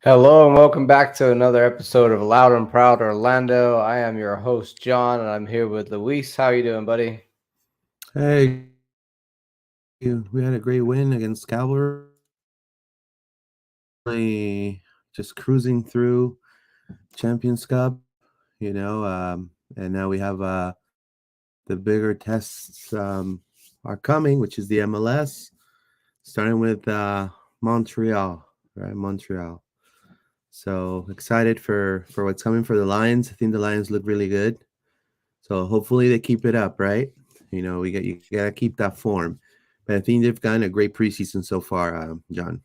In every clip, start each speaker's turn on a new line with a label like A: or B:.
A: Hello and welcome back to another episode of Loud and Proud Orlando. I am your host John, and I'm here with Luis. How you doing, buddy?
B: Hey, we had a great win against Calvary. Just cruising through Champions Cup, and now we have the bigger tests are coming, which is the MLS, starting with Montreal, right? Montreal. So excited for what's coming for the Lions. I think the Lions look really good. So hopefully they keep it up, right? You gotta keep that form. But I think they've gotten a great preseason so far, John.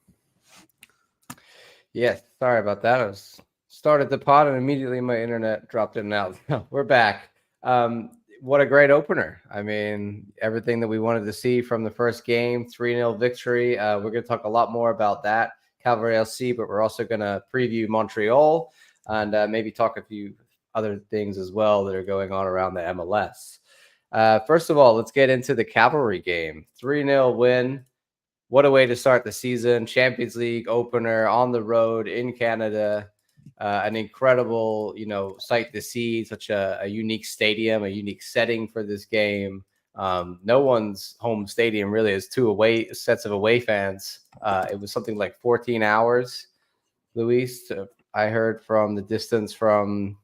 A: Yes, sorry about that. I was started the pod and immediately my internet dropped in and out. We're back. What a great opener. I mean, everything that we wanted to see from the first game, 3-0 victory. We're going to talk a lot more about that, Calvary LC, but we're also going to preview Montreal and maybe talk a few other things as well that are going on around the MLS. First of all, let's get into the Cavalry game. 3-0 win. What a way to start the season. Champions League opener on the road in Canada. An incredible, sight to see. Such a unique stadium, a unique setting for this game. No one's home stadium really has two away sets of away fans. It was something like 14 hours, Luis. I heard from the distance from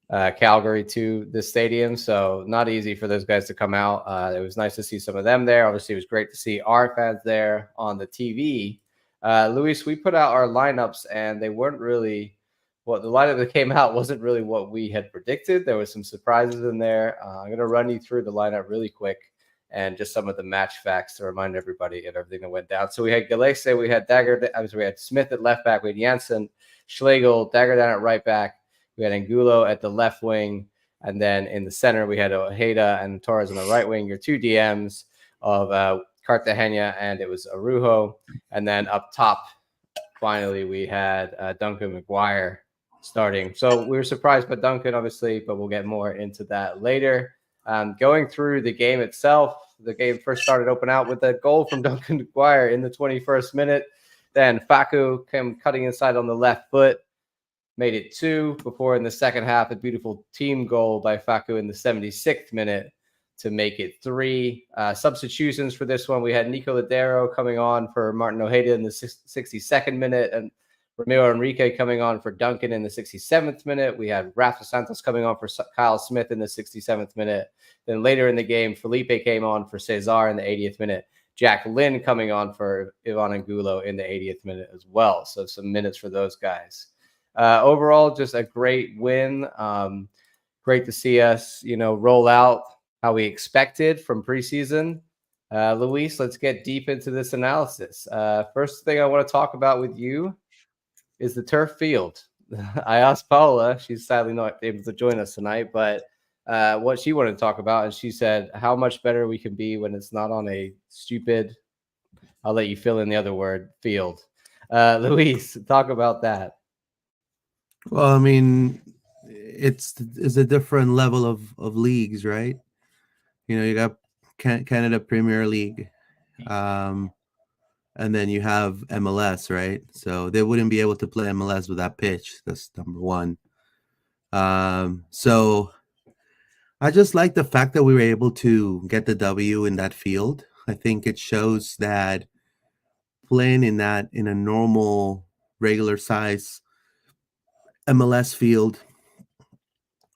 A: Calgary to the stadium. So not easy for those guys to come out. It was nice to see some of them there. Obviously, it was great to see our fans there on the TV. Luis, we put out our lineups and they weren't really the lineup that came out wasn't really what we had predicted. There was some surprises in there. I'm going to run you through the lineup really quick and just some of the match facts to remind everybody of everything that went down. So we had Galese, we had we had Smith at left back, we had Janssen, Schlegel, Dagger down at right back. We had Angulo at the left wing. And then in the center, we had Ojeda and Torres on the right wing. Your two DMs of Cartagena, and it was Arujo. And then up top, finally, we had Duncan McGuire starting. So we were surprised by Duncan, obviously, but we'll get more into that later. Going through the game itself, the game first started open out with a goal from Duncan McGuire in the 21st minute. Then Facu came cutting inside on the left foot, made it 2 before in the second half, a beautiful team goal by Facu in the 76th minute to make it 3. Substitutions for this one, we had Nico Ladero coming on for Martin Ojeda in the 62nd minute, and Ramiro Enrique coming on for Duncan in the 67th minute. We had Rafa Santos coming on for Kyle Smith in the 67th minute. Then later in the game, Felipe came on for Cesar in the 80th minute. Jack Lynn coming on for Ivan Angulo in the 80th minute as well. So some minutes for those guys. Overall, just a great win. Great to see us, roll out how we expected from preseason. Luis, let's get deep into this analysis. First thing I want to talk about with you is the turf field. I asked Paula, she's sadly not able to join us tonight, but what she wanted to talk about, and she said how much better we can be when it's not on a stupid, I'll let you fill in the other word, field. Luis, talk about that.
B: Well, I mean, it's a different level of leagues, right? You got Canada Premier League, um, and then you have MLS, right? So they wouldn't be able to play MLS with that pitch. That's number one. So I just like the fact that we were able to get the W in that field. I think it shows that playing in a normal regular size MLS field,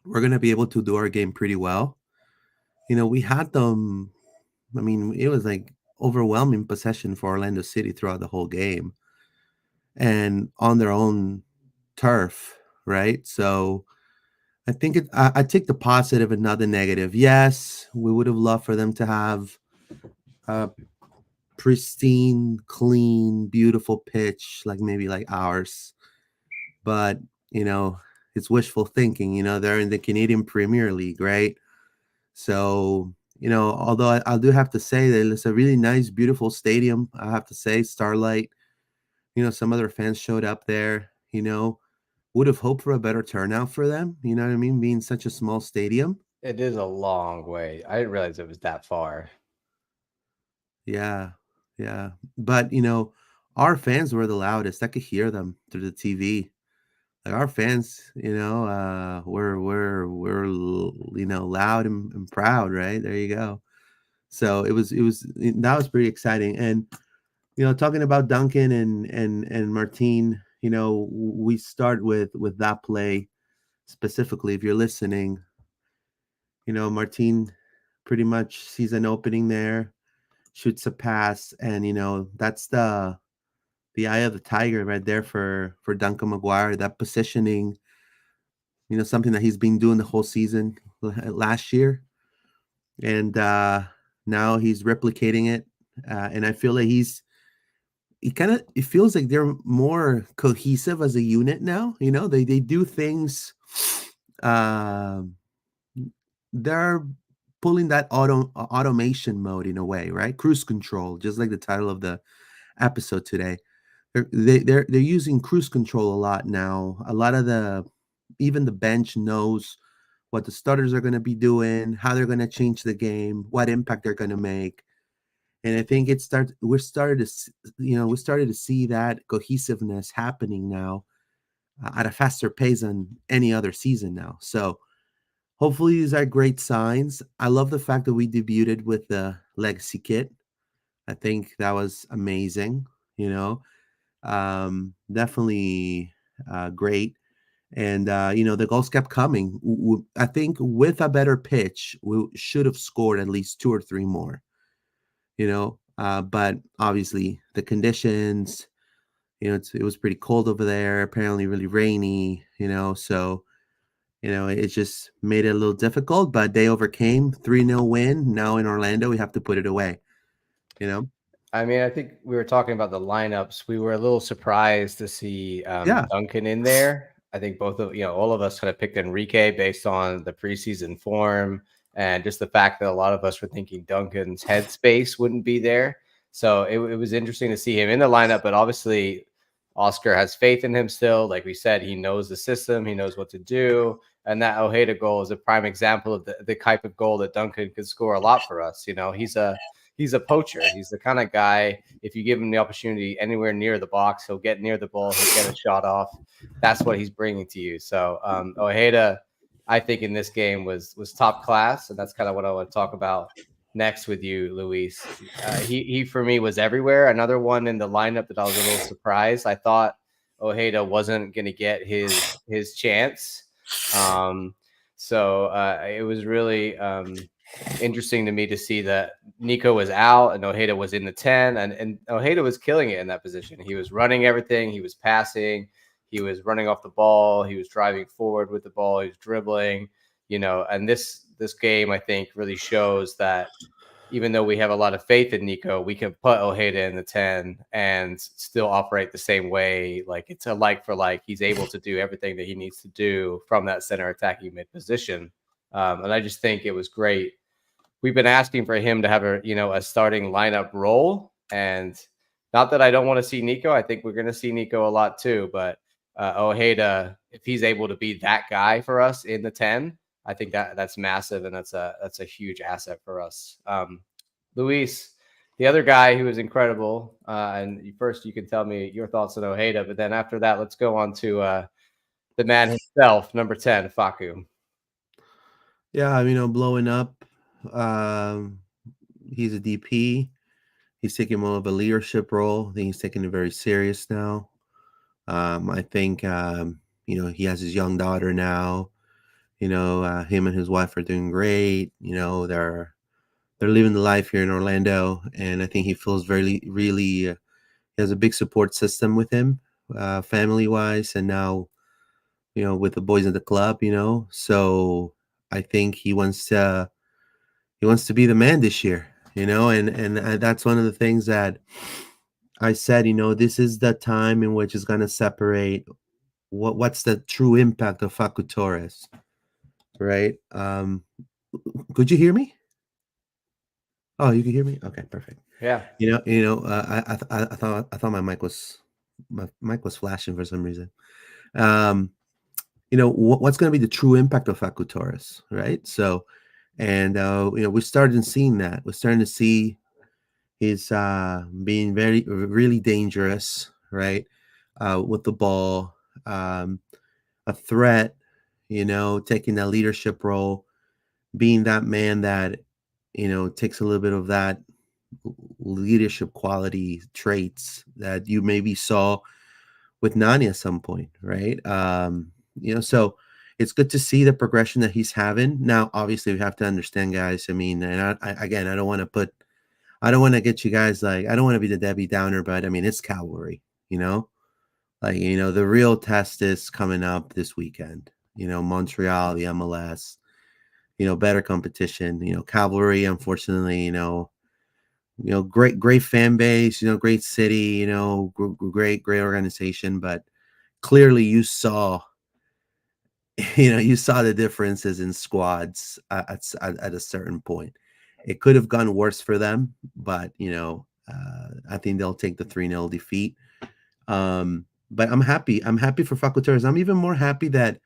B: we're gonna be able to do our game pretty well. We had them. I mean, it was like overwhelming possession for Orlando City throughout the whole game, and on their own turf, right? So I think I take the positive and not the negative. Yes, we would have loved for them to have a pristine, clean, beautiful pitch, like maybe like ours, but you know, it's wishful thinking. They're in the Canadian Premier League, right? So, although I do have to say that it's a really nice, beautiful stadium, I have to say, Starlight, some other fans showed up there, would have hoped for a better turnout for them, you know what I mean? Being such a small stadium.
A: It is a long way. I didn't realize it was that far.
B: Yeah. Yeah. But, our fans were the loudest. I could hear them through the TV. Like our fans, we're loud and proud, right? There you go. So that was pretty exciting. And talking about Duncan and Martin, we start with that play specifically. If you're listening, Martin pretty much sees an opening there, shoots a pass, and that's the eye of the tiger right there for Duncan McGuire. That positioning, something that he's been doing the whole season last year, and now he's replicating it. And I feel like it feels like they're more cohesive as a unit now. They do things. Um, they're pulling that automation mode in a way, right? Cruise control, just like the title of the episode today. They're using cruise control a lot now. A lot of even the bench knows what the starters are going to be doing, how they're going to change the game, what impact they're going to make. And I think we started to see that cohesiveness happening now at a faster pace than any other season now. So hopefully these are great signs. I love the fact that we debuted with the legacy kit. I think that was amazing. Definitely great. And the goals kept coming. I think with a better pitch, we should have scored at least two or three more. But obviously the conditions, it was pretty cold over there, apparently really rainy, so it just made it a little difficult, but they overcame. 3-0 win. Now in Orlando we have to put it away.
A: I mean, I think we were talking about the lineups. We were a little surprised to see
B: Yeah.
A: Duncan in there. I think all of us kind of picked Enrique based on the preseason form and just the fact that a lot of us were thinking Duncan's headspace wouldn't be there. So it was interesting to see him in the lineup, but obviously Oscar has faith in him still. Like we said, he knows the system, he knows what to do. And that Ojeda goal is a prime example of the type of goal that Duncan could score a lot for us. He's a poacher. He's the kind of guy, if you give him the opportunity anywhere near the box, he'll get near the ball, he'll get a shot off. That's what he's bringing to you. So Ojeda, I think in this game was top class, and that's kind of what I want to talk about next with you, Luis. He for me was everywhere. Another one in the lineup that I was a little surprised. I thought Ojeda wasn't going to get his chance. So it was really interesting to me to see that Nico was out and Ojeda was in the 10, and Ojeda was killing it in that position. He was running everything. He was passing. He was running off the ball. He was driving forward with the ball. He was dribbling, and this game, I think, really shows that even though we have a lot of faith in Nico, we can put Ojeda in the 10 and still operate the same way. Like it's a like for like. He's able to do everything that he needs to do from that center attacking mid position. And I just think it was great. We've been asking for him to have a starting lineup role. And not that I don't want to see Nico. I think we're going to see Nico a lot too. But Ojeda, if he's able to be that guy for us in the 10, I think that's massive, and that's a huge asset for us. Luis, the other guy who was incredible, and first you can tell me your thoughts on Ojeda, but then after that, let's go on to the man himself, number 10, Facu.
B: Yeah, blowing up. He's a DP. He's taking more of a leadership role. I think he's taking it very serious now. I think he has his young daughter now. Him and his wife are doing great. They're living the life here in Orlando, and I think he feels very, really. He has a big support system with him, family wise, and now, with the boys in the club. So I think he wants to be the man this year. And that's one of the things that I said. This is the time in which is going to separate what's the true impact of Facu Torres. Right. Could you hear me? Oh, you can hear me? Okay, perfect.
A: Yeah.
B: I thought my mic was flashing for some reason. What's going to be the true impact of Facu Torres, right? So, and we started seeing that. We're starting to see, He's being very really dangerous, right? With the ball, a threat, taking that leadership role, being that man that takes a little bit of that leadership quality traits that you maybe saw with Nani at some point, right? So it's good to see the progression that he's having. Now, obviously, we have to understand, guys. I mean, and again, I don't want to get you guys like, I don't want to be the Debbie Downer, but I mean, it's Calvary, you know, the real test is coming up this weekend. Montreal, the MLS, better competition. Calvary, unfortunately, great fan base, great city, great organization, but clearly you saw, you saw the differences in squads at a certain point. It could have gone worse for them, but I think they'll take the 3-0 defeat. But I'm happy. I'm happy for Facu Torres. I'm even more happy that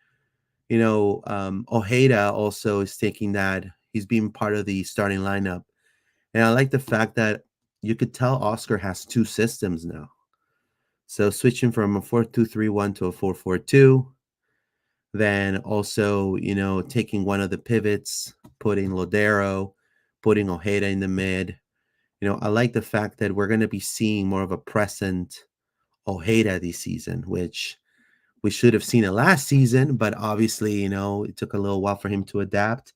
B: Ojeda also is taking that. He's being part of the starting lineup. And I like the fact that you could tell Oscar has two systems now. So switching from a 4-2-3-1 to a 4-4-2, then also, taking one of the pivots, putting Lodero, putting Ojeda in the mid. I like the fact that we're going to be seeing more of a present Ojeda this season, which we should have seen it last season, but obviously, it took a little while for him to adapt,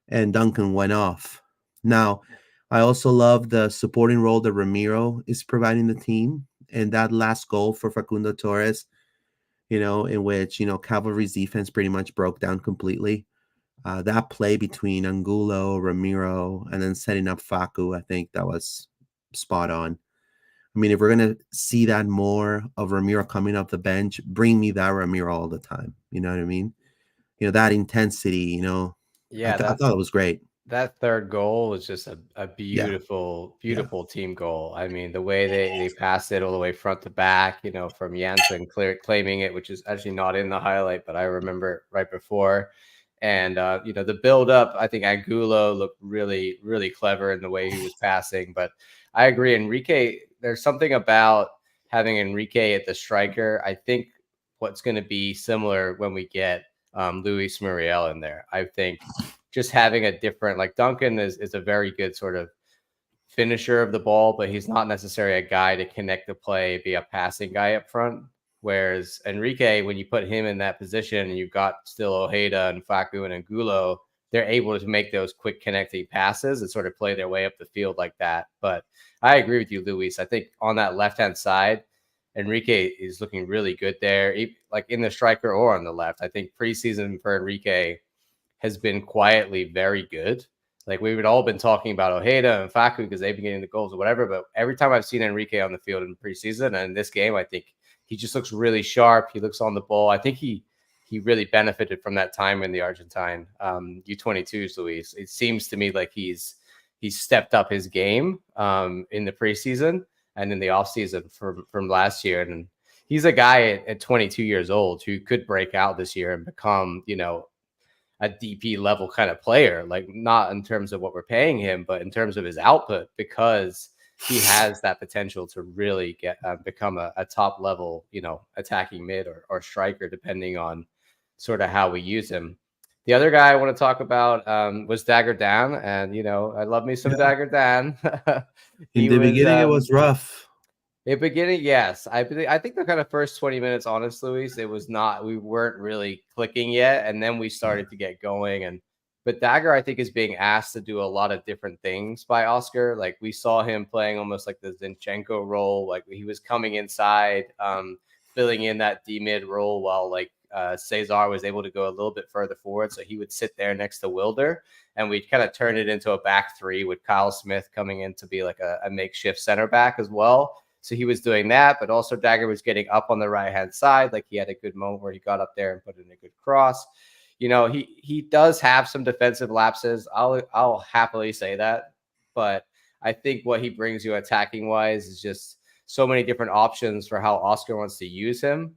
B: and Duncan went off. Now, I also love the supporting role that Ramiro is providing the team, and that last goal for Facundo Torres, in which, Cavalry's defense pretty much broke down completely. That play between Angulo, Ramiro, and then setting up Facu, I think that was spot on. I mean, if we're going to see that more of Ramiro coming off the bench, bring me that Ramiro all the time. You know what I mean? That intensity,
A: Yeah,
B: I thought it was great.
A: that third goal was just a
B: Yeah.
A: beautiful,
B: Yeah.
A: beautiful team goal. I mean, the way they passed it all the way front to back, from Janssen claiming it, which is actually not in the highlight, but I remember it right before. And the build up, I think Angulo looked really, really clever in the way he was passing. But I agree, Enrique. There's something about having Enrique at the striker. I think what's going to be similar when we get Luis Muriel in there. I think just having a different, like Duncan is a very good sort of finisher of the ball, but he's not necessarily a guy to connect the play, be a passing guy up front. Whereas Enrique, when you put him in that position and you've got still Ojeda and Facu and Angulo, they're able to make those quick connecting passes and sort of play their way up the field like that. But I agree with you, Luis. I think on that left-hand side, Enrique is looking really good there, like in the striker or on the left. I think preseason for Enrique has been quietly very good. Like we've all been talking about Ojeda and Facu because they've been getting the goals or whatever. But every time I've seen Enrique on the field in preseason and in this game, I think he just looks really sharp. He looks on the ball. I think he really benefited from that time in the Argentine U22s, Luis. It seems to me like he's stepped up his game in the preseason and in the offseason from last year. And he's a guy at 22 years old who could break out this year and become, a DP level kind of player, like not in terms of what we're paying him, but in terms of his output, because he has that potential to really get become a top level, attacking mid or striker, depending on sort of how we use him. The other guy I want to talk about was Dagger Dan, and I love me some
B: Yeah.
A: Dagger Dan.
B: In
A: He
B: the
A: was
B: beginning, it was rough.
A: in beginning, yes. I think the kind of first 20 minutes, honest, Luis, it was not, we weren't really clicking yet. And then we started to get going. But Dagger, I think, is being asked to do a lot of different things by Oscar. Like we saw him playing almost like the Zinchenko role. Like he was coming inside, filling in that D mid role while like Cesar was able to go a little bit further forward. So he would sit there next to Wilder and we'd kind of turn it into a back three with Kyle Smith coming in to be like a makeshift center back as well. So he was doing that, but also Dagger was getting up on the right-hand side. Like he had a good moment where he got up there and put in a good cross. He does have some defensive lapses. I'll happily say that. But I think what he brings you attacking wise is just so many different options for how Oscar wants to use him.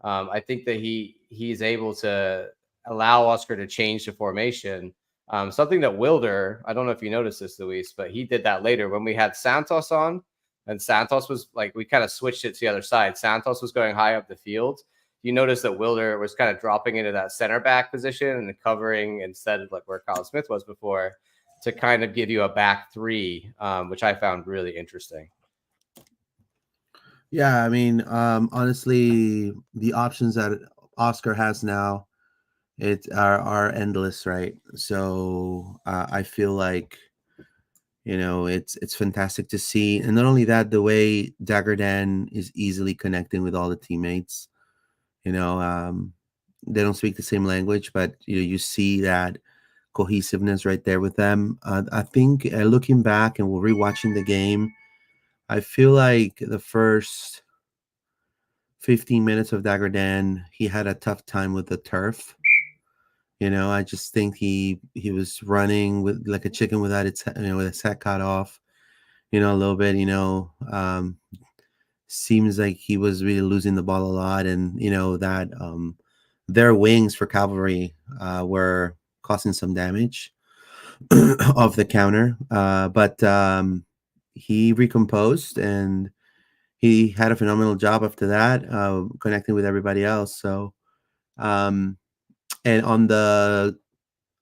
A: I think that he's able to allow Oscar to change the formation Something that Wilder, I don't know if you noticed this, Luis, but he did that later when we had Santos on, and Santos was like, we kind of switched it to the other side. Santos was going high up the field. You notice that Wilder was kind of dropping into that center back position and covering instead of like where Kyle Smith was before, to kind of give you a back three, which I found really interesting.
B: Yeah, I mean, honestly, the options that Oscar has now are endless, right? So I feel like it's fantastic to see, and not only that, the way Dagerdan is easily connecting with all the teammates. You know, they don't speak the same language, but you see that cohesiveness right there with them. I think looking back and we're rewatching the game, I feel like the first 15 minutes of Dagerdan, he had a tough time with the turf. I just think he was running with like a chicken without its with its head cut off. A little bit. Seems like he was really losing the ball a lot, and that their wings for Calvary were causing some damage of the counter. But he recomposed and he had a phenomenal job after that, connecting with everybody else. So, and on the,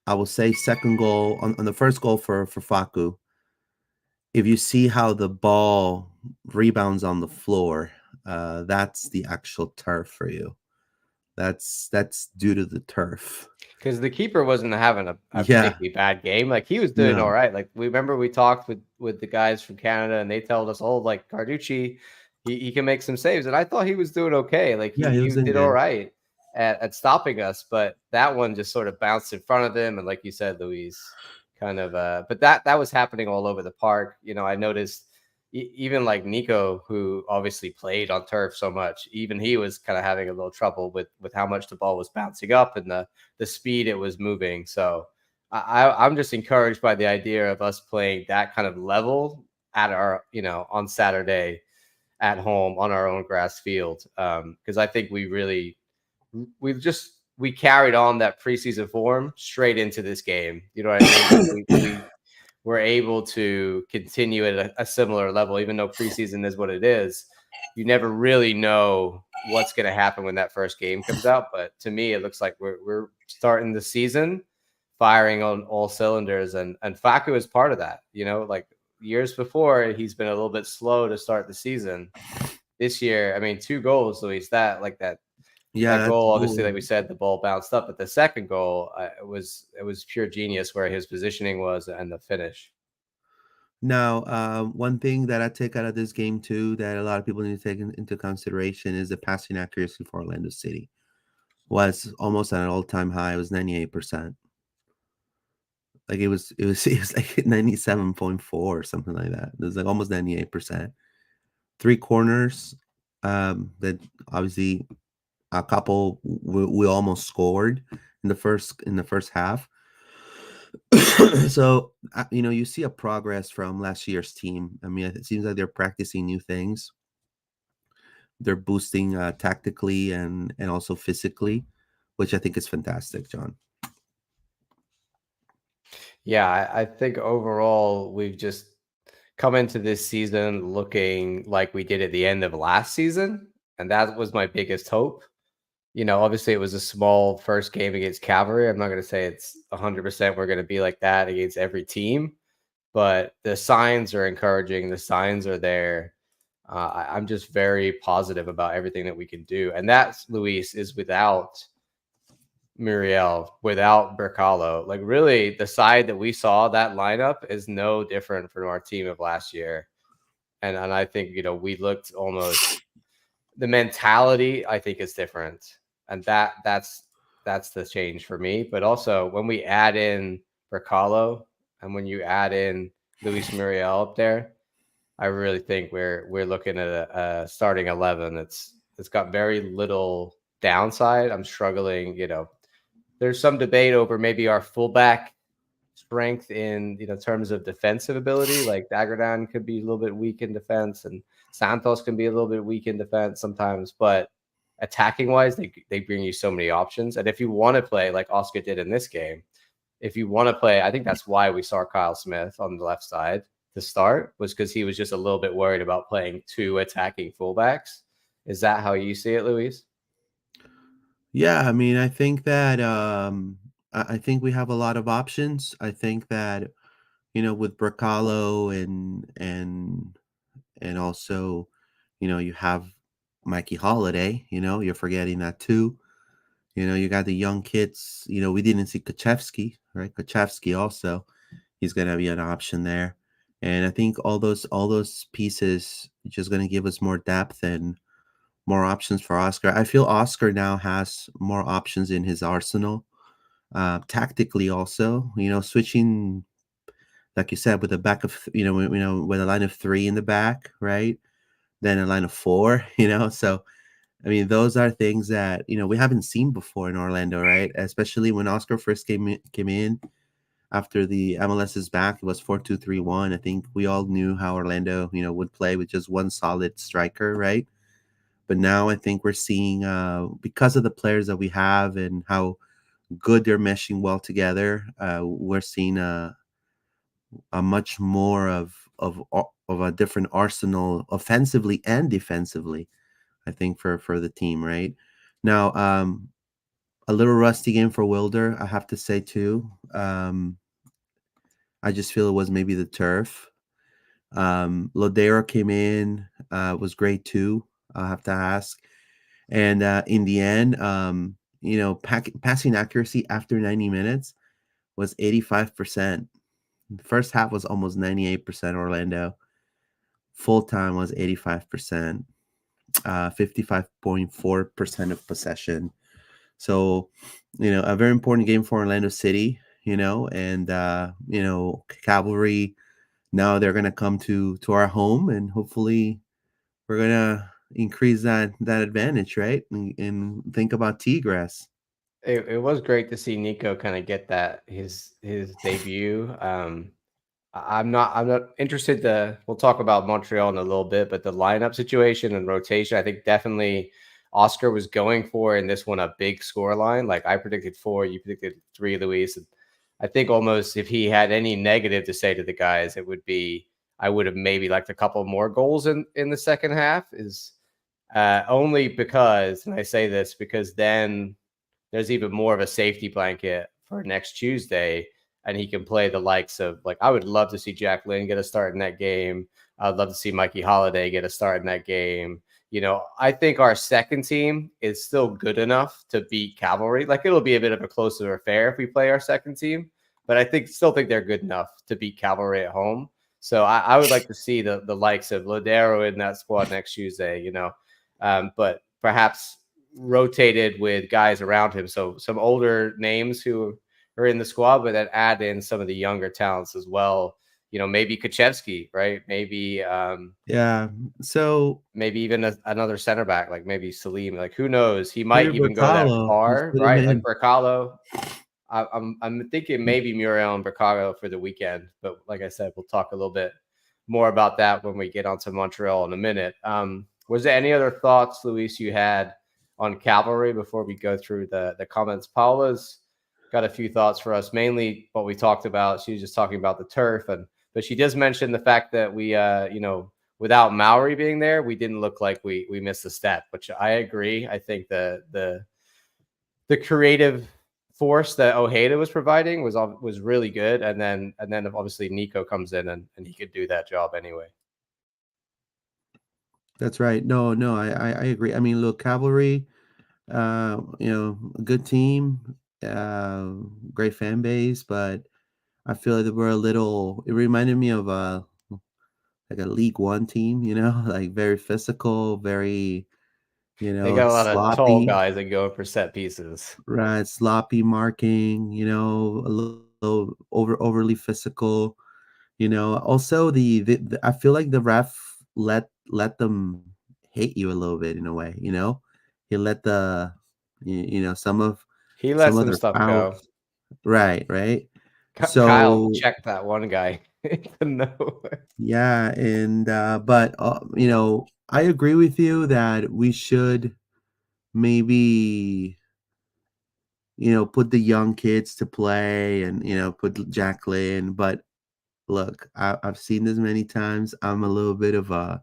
B: I will say, second goal, on the first goal for Faku, if you see how the ball rebounds on the floor, that's the actual turf for you. That's due to the turf.
A: Because the keeper wasn't having a
B: Yeah.
A: particularly bad game. Like, he was doing all
B: No.
A: right. Like, we talked with the guys from Canada, and they told us, oh, like Carducci, he can make some saves, and I thought he was doing okay. Like,
B: Yeah, he
A: he
B: was doing
A: did all
B: good.
A: right at stopping us, but that one just sort of bounced in front of him, and like you said, Luis, kind of. But that was happening all over the park. I noticed. Even like Nico, who obviously played on turf so much, even he was kind of having a little trouble with how much the ball was bouncing up and the speed it was moving. So I'm just encouraged by the idea of us playing that kind of level at our, on Saturday at home on our own grass field. Because I think we carried on that preseason form straight into this game. You know what I mean? Like, we were able to continue at a similar level, even though preseason is what it is. You never really know what's going to happen when that first game comes out. But to me, it looks like we're starting the season firing on all cylinders, and Faku is part of that. Like years before, he's been a little bit slow to start the season. This year, I mean, 2 goals, Luis.
B: Yeah,
A: That
B: that's
A: goal, obviously,
B: cool.
A: like we said, the ball bounced up, but the second goal, it was pure genius where his positioning was and the finish.
B: Now, one thing that I take out of this game too, that a lot of people need to take into consideration, is the passing accuracy for Orlando City. Was almost at an all-time high. It was 98%. Like it was like 97.4 or something like that. It was like almost 98%. 3 corners, that obviously a couple we almost scored in the first half. So you see a progress from last year's team. I mean, it seems like they're practicing new things. They're boosting tactically and also physically, which I think is fantastic, John.
A: Yeah, I think overall we've just come into this season looking like we did at the end of last season, and that was my biggest hope. Obviously it was a small first game against Calvary. I'm not going to say it's 100% we're going to be like that against every team, but the signs are encouraging. The signs are there. I'm just very positive about everything that we can do, and that, Luis, is without Muriel, without Bercalo. Like, really, the side that we saw, that lineup is no different from our team of last year. And I think, we looked almost, the mentality, I think, is different. And that's the change for me. But also when we add in Bercalo and when you add in Luis Muriel up there, I really think we're looking at a starting 11 that's got very little downside. I'm struggling, there's some debate over maybe our fullback strength in terms of defensive ability. Like, Dagerdan could be a little bit weak in defense, and Santos can be a little bit weak in defense sometimes. But attacking wise, they bring you so many options. And if you want to play like Oscar did in this game, if you want to play, I think that's why we saw Kyle Smith on the left side to start, was because he was just a little bit worried about playing two attacking fullbacks. Is that how you see it, Luis?
B: Yeah, I mean, I think that I think we have a lot of options. I think that with Bracalo and also you have Mikey Holiday. You're forgetting that too. You got the young kids. We didn't see Kachevsky, right? Kachevsky also, he's going to be an option there, and I think all those pieces just going to give us more depth and more options for Oscar. I feel Oscar now has more options in his arsenal. Tactically, also, switching like you said with a back of with a line of three in the back, right? Then a line of four. So I mean, those are things that we haven't seen before in Orlando, right? Especially when Oscar first came in after the MLS is back. It was 4-2-3-1. I think we all knew how Orlando would play with just one solid striker, right? But now I think we're seeing because of the players that we have and how good they're meshing well together, we're seeing a much more of a different arsenal offensively and defensively. I think for the team right now. A little rusty game for Wilder, I have to say too. I just feel it was maybe the turf. Lodero came in, was great too. I have to ask, and in the end, passing accuracy after 90 minutes was 85%. The first half was almost 98% Orlando. Full time was 85%, 55.4% of possession. So, a very important game for Orlando City, and Cavalry. Now they're gonna come to our home, and hopefully we're gonna increase that advantage, right? And think about Tigres.
A: It was great to see Nico kind of get that his debut. I'm not interested to. We'll talk about Montreal in a little bit, but the lineup situation and rotation, I think definitely Oscar was going for in this one a big score line. Like I predicted 4, you predicted 3, Luis. And I think almost if he had any negative to say to the guys, it would be I would have maybe liked a couple more goals in the second half. Is only because, and I say this because then there's even more of a safety blanket for next Tuesday, and he can play the likes of like I would love to see Jack Lynn get a start in that game. I'd love to see Mikey Holiday get a start in that game. I think our second team is still good enough to beat Cavalry. Like it'll be a bit of a closer affair if we play our second team, but I still think they're good enough to beat Cavalry at home. So I would like to see the likes of Lodero in that squad next Tuesday. But perhaps rotated with guys around him. So some older names who are in the squad, but then add in some of the younger talents as well. Maybe Kaczewski, right?
B: Yeah. So
A: Maybe even another center back, like maybe Salim. Like who knows? He
B: maybe
A: might even go that
B: Bracalo, just
A: far,
B: put him
A: right? Like
B: in.
A: Bercalo. I'm thinking maybe Muriel and Bercalo for the weekend, but like I said, we'll talk a little bit more about that when we get onto Montreal in a minute. Was there any other thoughts, Luis, you had on Cavalry before we go through the comments? Paula's got a few thoughts for us, mainly what we talked about. She was just talking about the turf, but she does mention the fact that we, without Maori being there, we didn't look like we missed a step, which I agree. I think the creative force that Ojeda was providing was really good, and then obviously Nico comes in and he could do that job anyway.
B: That's right. No, no, I agree. I mean, look, Cavalry, a good team, great fan base, but I feel like we're a little. It reminded me of like a League One team, like very physical, very
A: They got a lot of tall
B: sloppy,
A: guys that go for set pieces.
B: right? Sloppy marking, a little overly physical. Also I feel like the ref let them hate you a little bit in a way. He let
A: He let
B: some of
A: some
B: their
A: stuff
B: fouls.
A: go.
B: Right.
A: Kyle
B: So
A: checked that one guy. No.
B: yeah, and but I agree with you that we should maybe put the young kids to play and put Jacqueline. But look, I've seen this many times. I'm a little bit of a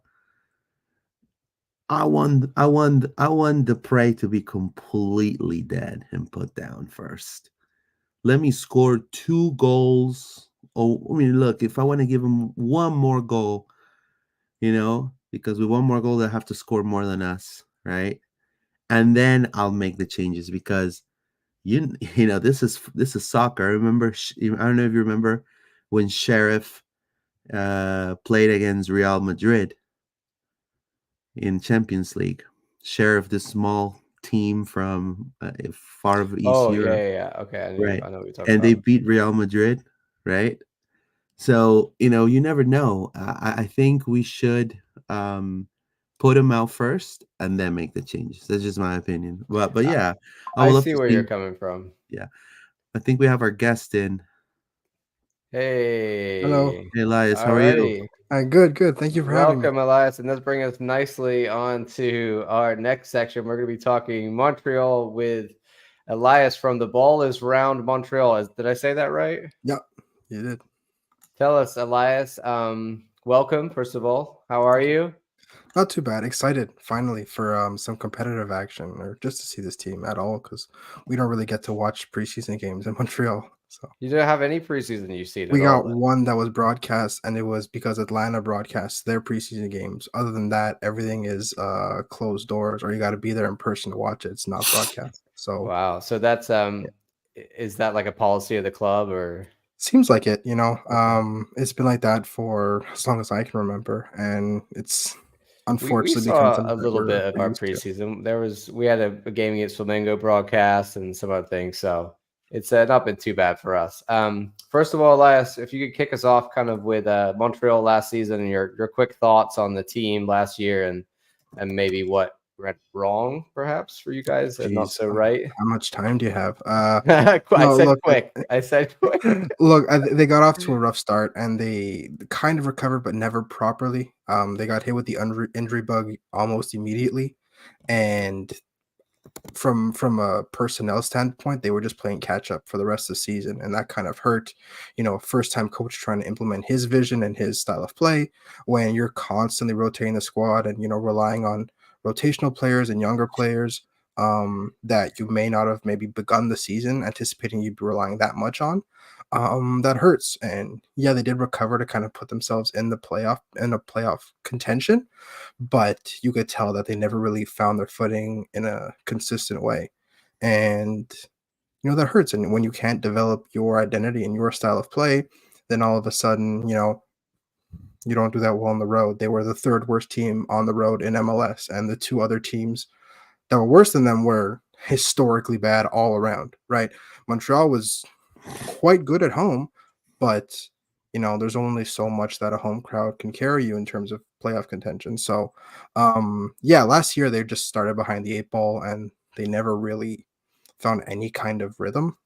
B: I want the prey to be completely dead and put down first. Let me score 2 goals. Oh, I mean, look, if I want to give them one more goal, because with one more goal they have to score more than us, right? And then I'll make the changes because this is soccer. I remember. I don't know if you remember when Sheriff played against Real Madrid in Champions League. Sheriff, this small team from far of East
A: Oh yeah,
B: Europe,
A: yeah, yeah. Okay,
B: right?
A: I know what you're talking
B: And they
A: about.
B: beat Real Madrid, right? So you never know. I think we should put them out first and then make the changes. That's just my opinion. But
A: I,
B: yeah, I
A: I
B: would love
A: see
B: to
A: where you're
B: see.
A: coming from.
B: Yeah, I think we have our guest in.
C: Hello.
A: Hey,
B: Hey, Elias, how are you?
A: alrighty.
C: Good, good. Thank you for having me.
A: Welcome, Elias, and let's bring us nicely on to our next section. We're going to be talking Montreal with Elias from The Ball is Round Montreal. Did I say that right?
C: Yep, you did.
A: Tell us, Elias. Welcome, first of all. How are you?
C: Not too bad. Excited finally for some competitive action or just to see this team at all because we don't really get to watch preseason games in Montreal. So
A: You don't have any preseason you've seen at
C: we
A: all,
C: got
A: then?
C: one that was broadcast, and it was because Atlanta broadcasts their preseason games. Other than that, everything is closed doors, or you got to be there in person to watch it. It's not broadcast. So
A: Wow. So that's is that like a policy of the club or?
C: seems like it.
A: Okay.
C: It's been like that for as long as I can remember, and it's
A: We
C: unfortunately become
A: saw
C: something
A: a
C: that
A: little
C: we're
A: bit of our
C: used to.
A: preseason. We had a game against Flamingo broadcast and some other things, so it's not been too bad for us. First of all, Elias, if you could kick us off kind of with Montreal last season and your quick thoughts on the team last year and maybe what went wrong perhaps for you guys and not
C: Jeez,
A: so right.
C: how much time do you have?
A: I
C: No,
A: said
C: look,
A: quick. I said quick.
C: look. They got off to a rough start, and they kind of recovered, but never properly. They got hit with the injury bug almost immediately, and from a personnel standpoint, they were just playing catch up for the rest of the season, and that kind of hurt. First time coach trying to implement his vision and his style of play when you're constantly rotating the squad and relying on rotational players and younger players that you may not have maybe begun the season anticipating you'd be relying that much on. That hurts, and yeah, they did recover to kind of put themselves in a playoff contention, but you could tell that they never really found their footing in a consistent way. And that hurts. And when you can't develop your identity and your style of play, then all of a sudden, you don't do that well on the road. They were the third worst team on the road in MLS, and the two other teams that were worse than them were historically bad all around, right? Montreal was quite good at home, but there's only so much that a home crowd can carry you in terms of playoff contention. So, yeah, last year they just started behind the 8 ball and they never really found any kind of rhythm.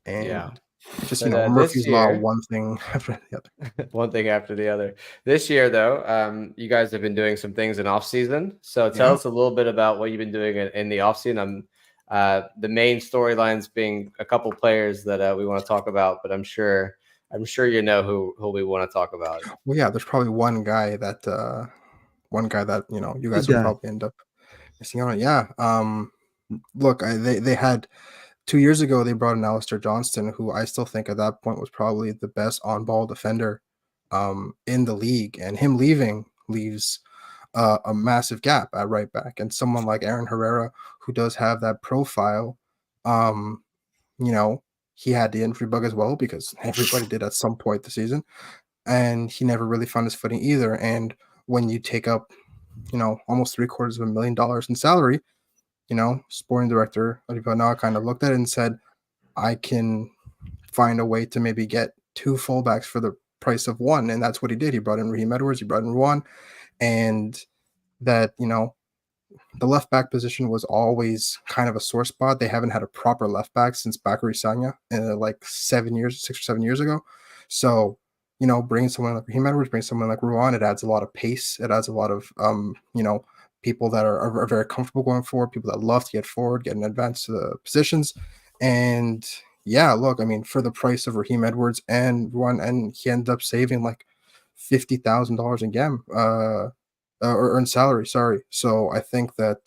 A: Yeah.
C: And just
A: But this
C: Murphy's law,
A: year,
C: one thing after the other.
A: one thing after the other. This year, though, you guys have been doing some things in off season. So tell
C: Yeah.
A: us a little bit about what you've been doing in the off season. The main storylines being a couple players that we want to talk about, but I'm sure you know who we want to talk about.
C: Well, yeah, there's probably one guy that you
B: Who's
C: guys will
B: that?
C: probably end up missing out on. Yeah. Look, they had 2 years ago, they brought in Alistair Johnston, who I still think at that point was probably the best on-ball defender in the league. And him leaving leaves a massive gap at right back. And someone like Aaron Herrera, who does have that profile, um, you know, he had the injury bug as well because everybody did at some point this season. And he never really found his footing either. And when you take up, almost $750,000 in salary, sporting director Olivana kind of looked at it and said, I can find a way to maybe get two fullbacks for the price of one. And that's what he did. He brought in Raheem Edwards, he brought in Ruan, and that, the left back position was always kind of a sore spot. They haven't had a proper left back since Bakary Sagna like 6 or 7 years ago. So, bringing someone like Raheem Edwards, bring someone like Ruan, it adds a lot of pace. It adds a lot of, people that are very comfortable going forward, people that love to get forward, get in advance to the positions. And yeah, look, I mean, for the price of Raheem Edwards and one, and he ended up saving like $50,000 in GAM, or in salary. Sorry. So I think that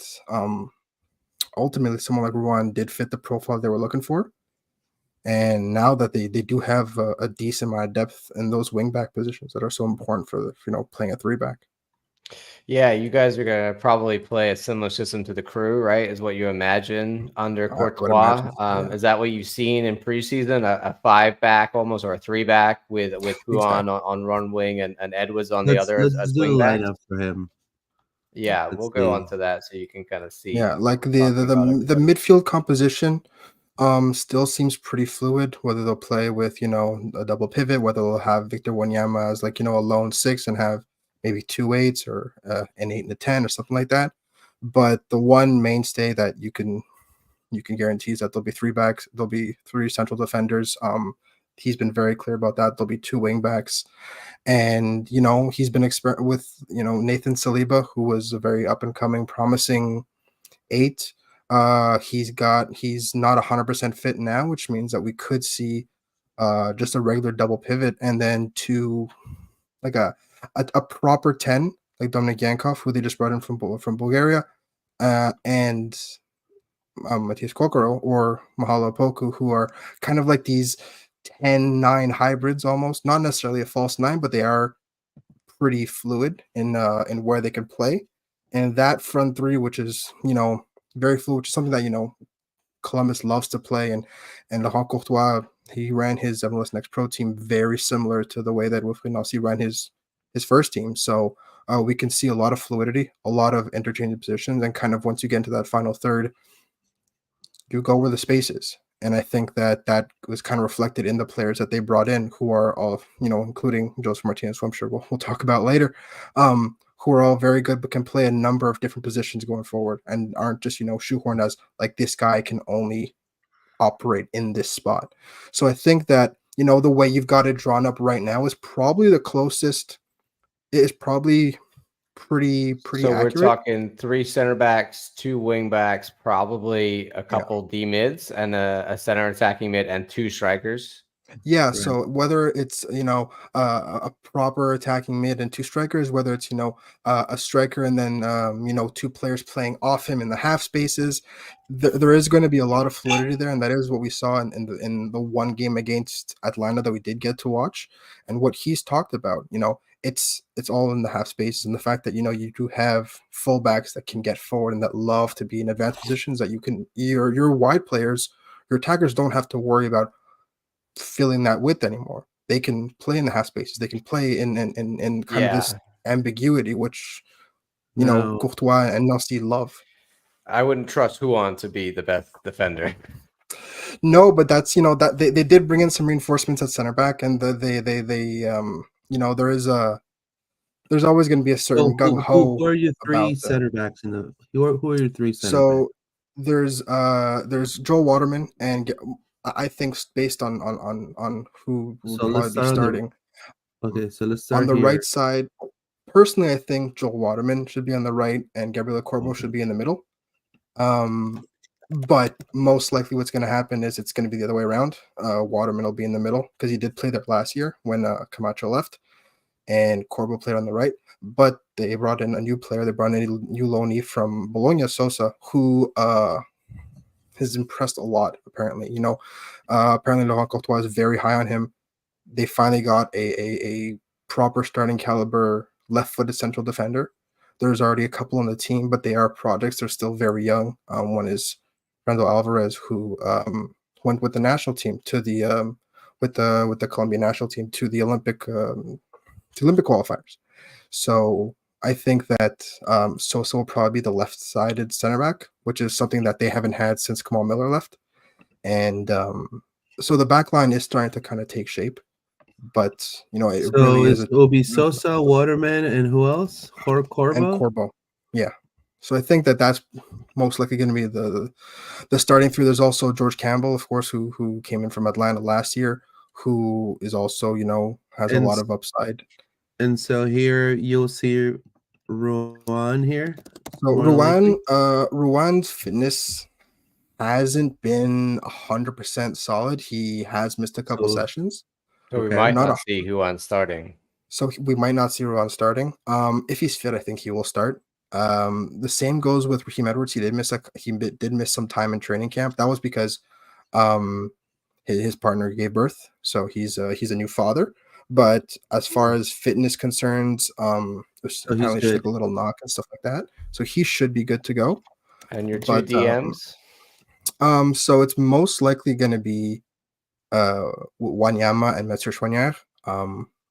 C: ultimately someone like Ruan did fit the profile they were looking for. And now that they do have a decent amount of depth in those wingback positions that are so important for playing a three back.
A: Yeah, you guys are gonna probably play a similar system to the Crew, right? Is what you imagine under
C: I would imagine,
A: Courtois.
C: yeah,
A: Is that what you've seen in preseason? A five back almost, or a three back with Huan
C: exactly.
A: on one wing and Edwards on the other
B: Let's
A: as
B: do
A: wing
B: the
A: backs?
B: lineup for him.
A: Yeah,
B: Let's
A: we'll go
B: see.
A: on to that so you can kind of
C: Yeah,
A: see
C: like
A: talking about
C: the
A: everybody.
C: midfield composition still seems pretty fluid, whether they'll play with, a double pivot, whether they'll have Victor Wanyama as like, a lone six and have maybe two eights or an 8 and a 10 or something like that. But the one mainstay that you can guarantee is that there'll be three backs, there'll be three central defenders. He's been very clear about that. There'll be two wing backs. And, he's been with, Nathan Saliba, who was a very up and coming, promising eight. He's not 100% fit now, which means that we could see just a regular double pivot and then two, like a proper 10, like Dominic Yankov, who they just brought in from Bulgaria, and Matthias Kokoro or Mahala Poku, who are kind of like these 10-9 hybrids almost, not necessarily a false nine, but they are pretty fluid in where they can play. And that front three, which is, very fluid, which is something that, Columbus loves to play. And Laurent Courtois, he ran his MLS Next Pro team very similar to the way that Wilfried Nancy ran his first team. So we can see a lot of fluidity, a lot of interchangeable positions, and kind of once you get into that final third, you go where the space is. And I think that that was kind of reflected in the players that they brought in, who are all, including Joseph Martinez, who I'm sure we'll talk about later, who are all very good, but can play a number of different positions going forward and aren't just, shoehorned as like this guy can only operate in this spot. So I think that, the way you've got it drawn up right now is probably the closest, it is probably pretty
A: So we're
C: accurate.
A: talking three center backs, two wing backs, probably a
C: Yeah.
A: couple D mids, and a center attacking mid, and two strikers.
C: Yeah,
B: Right.
C: so whether it's, a proper attacking mid and two strikers, whether it's, a striker and then, two players playing off him in the half spaces, there is going to be a lot of fluidity there, and that is what we saw in the one game against Atlanta that we did get to watch, and what he's talked about. It's all in the half spaces, and the fact that you do have fullbacks that can get forward and that love to be in advanced positions that your wide players, your attackers don't have to worry about filling that width anymore. They can play in the half spaces. They can play in kind of this
A: Yeah,
C: ambiguity, which
B: Now,
C: Courtois and Nelson love.
A: I wouldn't trust Huan to be the best defender.
C: No, but that's that they did bring in some reinforcements at center back, and they there's always going to be a
B: so
C: certain gung
B: who
C: ho
B: are your
C: about
B: three
C: the.
B: center backs in the? Who are your three center backs?
C: So there's Joel Waterman, and I think based on who would
B: So let's
C: probably be
B: start on the.
C: starting
B: Okay, so let's
C: on
B: start
C: the
B: here.
C: right side. Personally, I think Joel Waterman should be on the right and Gabriela Corbo
B: Okay.
C: should be in the middle. Um, but most likely, what's going to happen is it's going to be the other way around. Waterman will be in the middle because he did play there last year when Camacho left, and Corbo played on the right. But they brought in a new player. They brought in a new loanee from Bologna, Sosa, who has impressed a lot. Apparently, apparently Laurent Courtois is very high on him. They finally got a proper starting caliber left-footed central defender. There's already a couple on the team, but they are projects. They're still very young. One is Randall Alvarez, who went with the national team to the with the Colombian national team to Olympic qualifiers. So I think that Sosa will probably be the left-sided center back, which is something that they haven't had since Kamal Miller left. And so the back line is starting to kind of take shape, but it
B: So
C: really is
B: it will be
C: really
B: Sosa, Waterman, and who else?
C: and
B: Corbo.
C: Corbo. Yeah. So I think that that's most likely going to be the starting three. There's also George Campbell, of course, who came in from Atlanta last year, who is also has a
B: And
C: lot of upside.
B: and so here you'll see Ruan here,
C: So
B: more than likely.
C: Ruan's fitness hasn't been 100% solid. He has missed a couple
B: So
C: sessions.
A: So we
B: okay.
A: might
C: Not
A: not
C: a,
A: see who on starting.
C: so we might not see Ron starting. If he's fit, I think he will start. The same goes with Raheem Edwards. Did miss some time in training camp. That was because um his partner gave birth, so he's a new father. But as far as fitness concerns,
B: So he's
C: apparently she
B: good.
C: took a little knock and stuff like that, so he should be good to go.
A: And your two
C: But
A: DMs?
C: so it's most likely going to be Wanyama and Metzer Schwanier.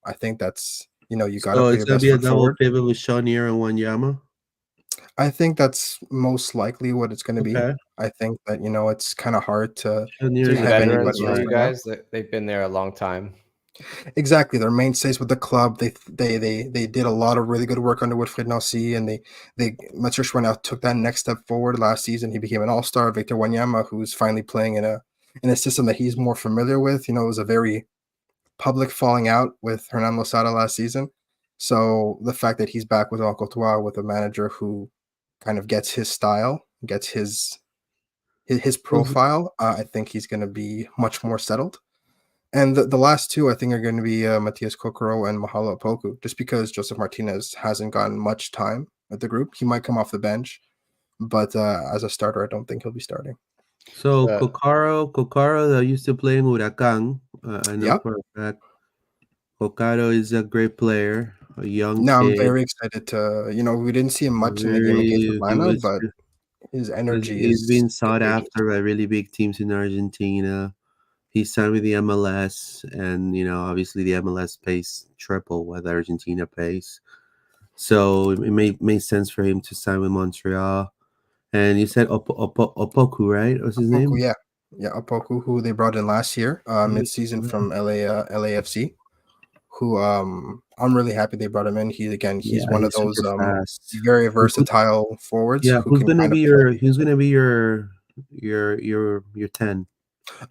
C: I think that's you got to
B: So
C: put
B: it's
C: your
B: gonna
C: best
B: be a
C: foot
B: double
C: forward.
B: pivot with Shanier and Wanyama.
C: I think that's most likely what it's going to be.
B: Okay.
C: I think that it's kind of hard to
B: Shanier
A: Two
B: is a
C: have
B: pretty good
A: veterans
C: anybody
A: for
C: else
A: you
B: guy.
C: right now.
A: guys. They've been there a long time.
C: Exactly, they're mainstays with the club. They did a lot of really good work under Wilfried Nancy, and they Mathieu Chouinard took that next step forward last season. He became an all-star. Victor Wanyama, who's finally playing in a system that he's more familiar with. It was a very public falling out with Hernan Losada last season. So the fact that he's back with Courtois, with a manager who kind of gets his style, gets his
B: Who's-
C: profile, I think he's going to be much more settled. And the last two, I think, are going to be Matias Kokoro and Mahalo Opoku, just because Joseph Martinez hasn't gotten much time with the group. He might come off the bench, but as a starter, I don't think he'll be starting.
B: So
A: Uh,
B: Kokaro that used to play in Huracan. I know
C: Yeah.
B: for a fact. Kokaro is a great player, a young
C: Now I'm
B: kid.
C: very excited to, we didn't see him much in the game against
B: Very, he
C: Atlanta,
B: was
C: but his
B: he's
C: energy
B: he's
C: is
B: been sought
C: contagious.
B: after by really big teams in Argentina. He signed with the MLS, and obviously the MLS pays triple what Argentina pays. So it made sense for him to sign with Montreal. And you said Opoku, right? What's his
C: Opoku,
B: name?
C: yeah. Yeah, Opoku, who they brought in last year, mid-season from LAFC, who I'm really happy they brought him in.
B: Yeah,
C: He's one of
B: he's
C: those
B: super fast.
C: very
B: Who-
C: versatile forwards
B: yeah,
C: who can kind of play.
B: who's gonna be your 10?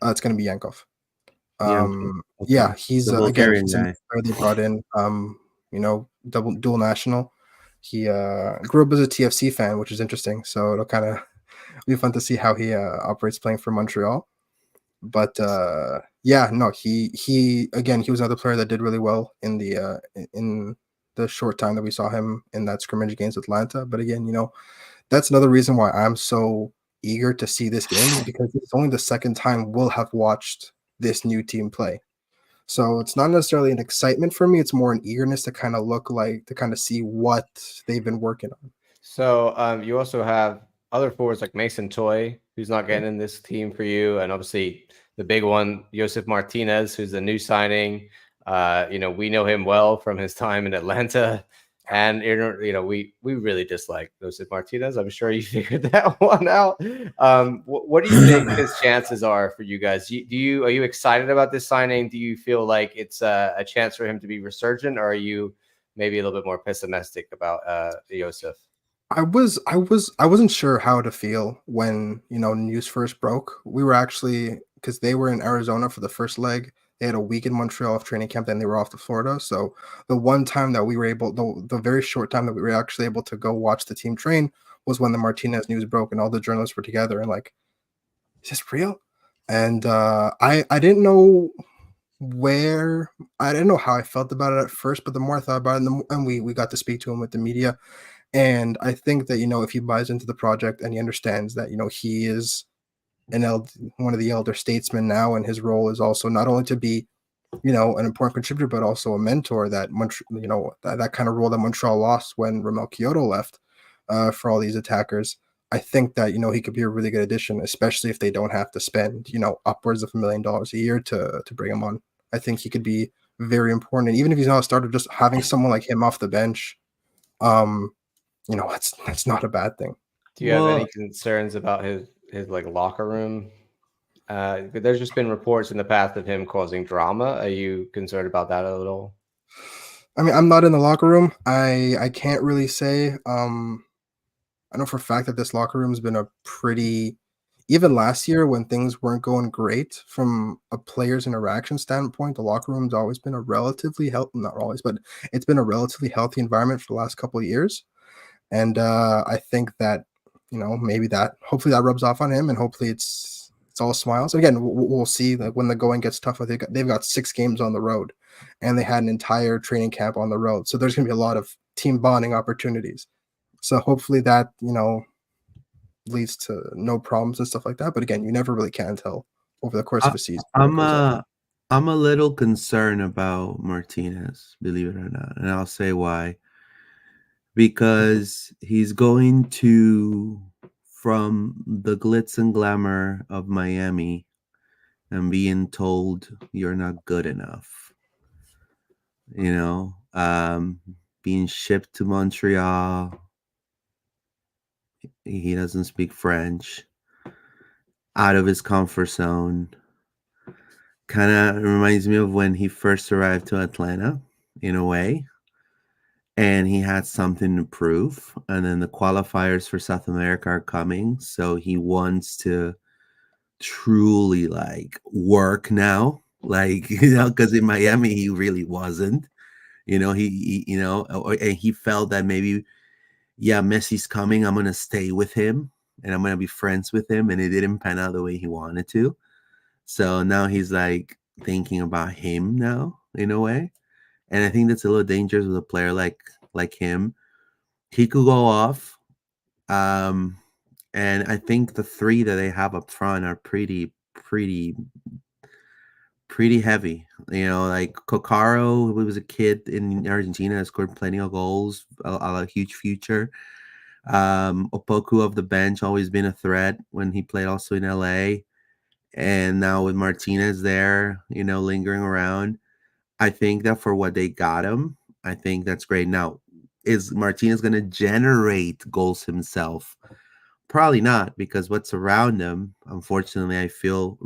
C: It's going to be Yankov.
B: Yanko.
C: Yeah,
B: Okay.
C: he's
B: The
C: again,
B: Bulgarian
C: he's a
B: guy.
C: player they brought in. Double dual national. He grew up as a TFC fan, which is interesting. So it'll kind of be fun to see how he operates playing for Montreal. But yeah, no, he again, he was another player that did really well in the short time that we saw him in that scrimmage against Atlanta. But again, that's another reason why I'm so eager to see this game, is because it's only the second time we'll have watched this new team play. So it's not necessarily an excitement for me. It's more an eagerness to kind of see what they've been working on.
A: So you also have other forwards like Mason Toy, who's not getting in this team for you, and obviously the big one, Josef Martinez, who's the new signing. We know him well from his time in Atlanta, and we really dislike Josef Martinez. I'm sure you figured that one out. What do you think his chances are for you guys? Are you excited about this signing? Do you feel like it's a chance for him to be resurgent, or are you maybe a little bit more pessimistic about Josef?
C: I wasn't sure how to feel when news first broke. We were actually, because they were in Arizona for the first leg. They had a week in Montreal of training camp, then they were off to Florida. So the one time that we were able, the very short time that we were actually able to go watch the team train was when the Martinez news broke and all the journalists were together and like, is this real? And I didn't know I didn't know how I felt about it at first, but the more I thought about it, and we got to speak to him with the media. And I think that, if he buys into the project and he understands that, he is one of the elder statesmen now, and his role is also not only to be, an important contributor, but also a mentor that that kind of role that Montreal lost when Ramel Kyoto left for all these attackers. I think that, he could be a really good addition, especially if they don't have to spend, upwards of $1 million a year to bring him on. I think he could be very important. And even if he's not a starter, just having someone like him off the bench, um, that's not a bad thing.
A: Do you have any
B: Well,
A: concerns about his like locker room? There's just been reports in the past of him causing drama. Are you concerned about that a little?
C: I mean, I'm not in the locker room. I can't really say. I know for a fact that this locker room has been a pretty, even last year when things weren't going great from a player's interaction standpoint, the locker room's always been a relatively healthy, not always, but it's been a relatively healthy environment for the last couple of years. And I think that maybe hopefully that rubs off on him, and hopefully it's all smiles. Again, we'll see. Like when the going gets tougher, they've got 6 games on the road, and they had an entire training camp on the road. So there's going to be a lot of team bonding opportunities. So hopefully that leads to no problems and stuff like that. But again, you never really can tell over the course of a season.
B: I'm a little concerned about Martinez, believe it or not, and I'll say why. Because he's going from the glitz and glamour of Miami and being told you're not good enough. Being shipped to Montreal. He doesn't speak French. Out of his comfort zone. Kind of reminds me of when he first arrived to Atlanta, in a way. And he had something to prove. And then the qualifiers for South America are coming. So he wants to truly work now. Because in Miami, he really wasn't. And he felt that maybe, Messi's coming. I'm going to stay with him and I'm going to be friends with him. And it didn't pan out the way he wanted to. So now he's thinking about him now in a way. And I think that's a little dangerous with a player like him. He could go off. And I think the 3 that they have up front are pretty heavy. Kokaro, who was a kid in Argentina, scored plenty of goals, a huge future. Opoku of the bench, always been a threat when he played also in LA. And now with Martinez there, lingering around, I think that for what they got him, I think that's great. Now, is Martinez going to generate goals himself? Probably not, because what's around him, unfortunately, I feel,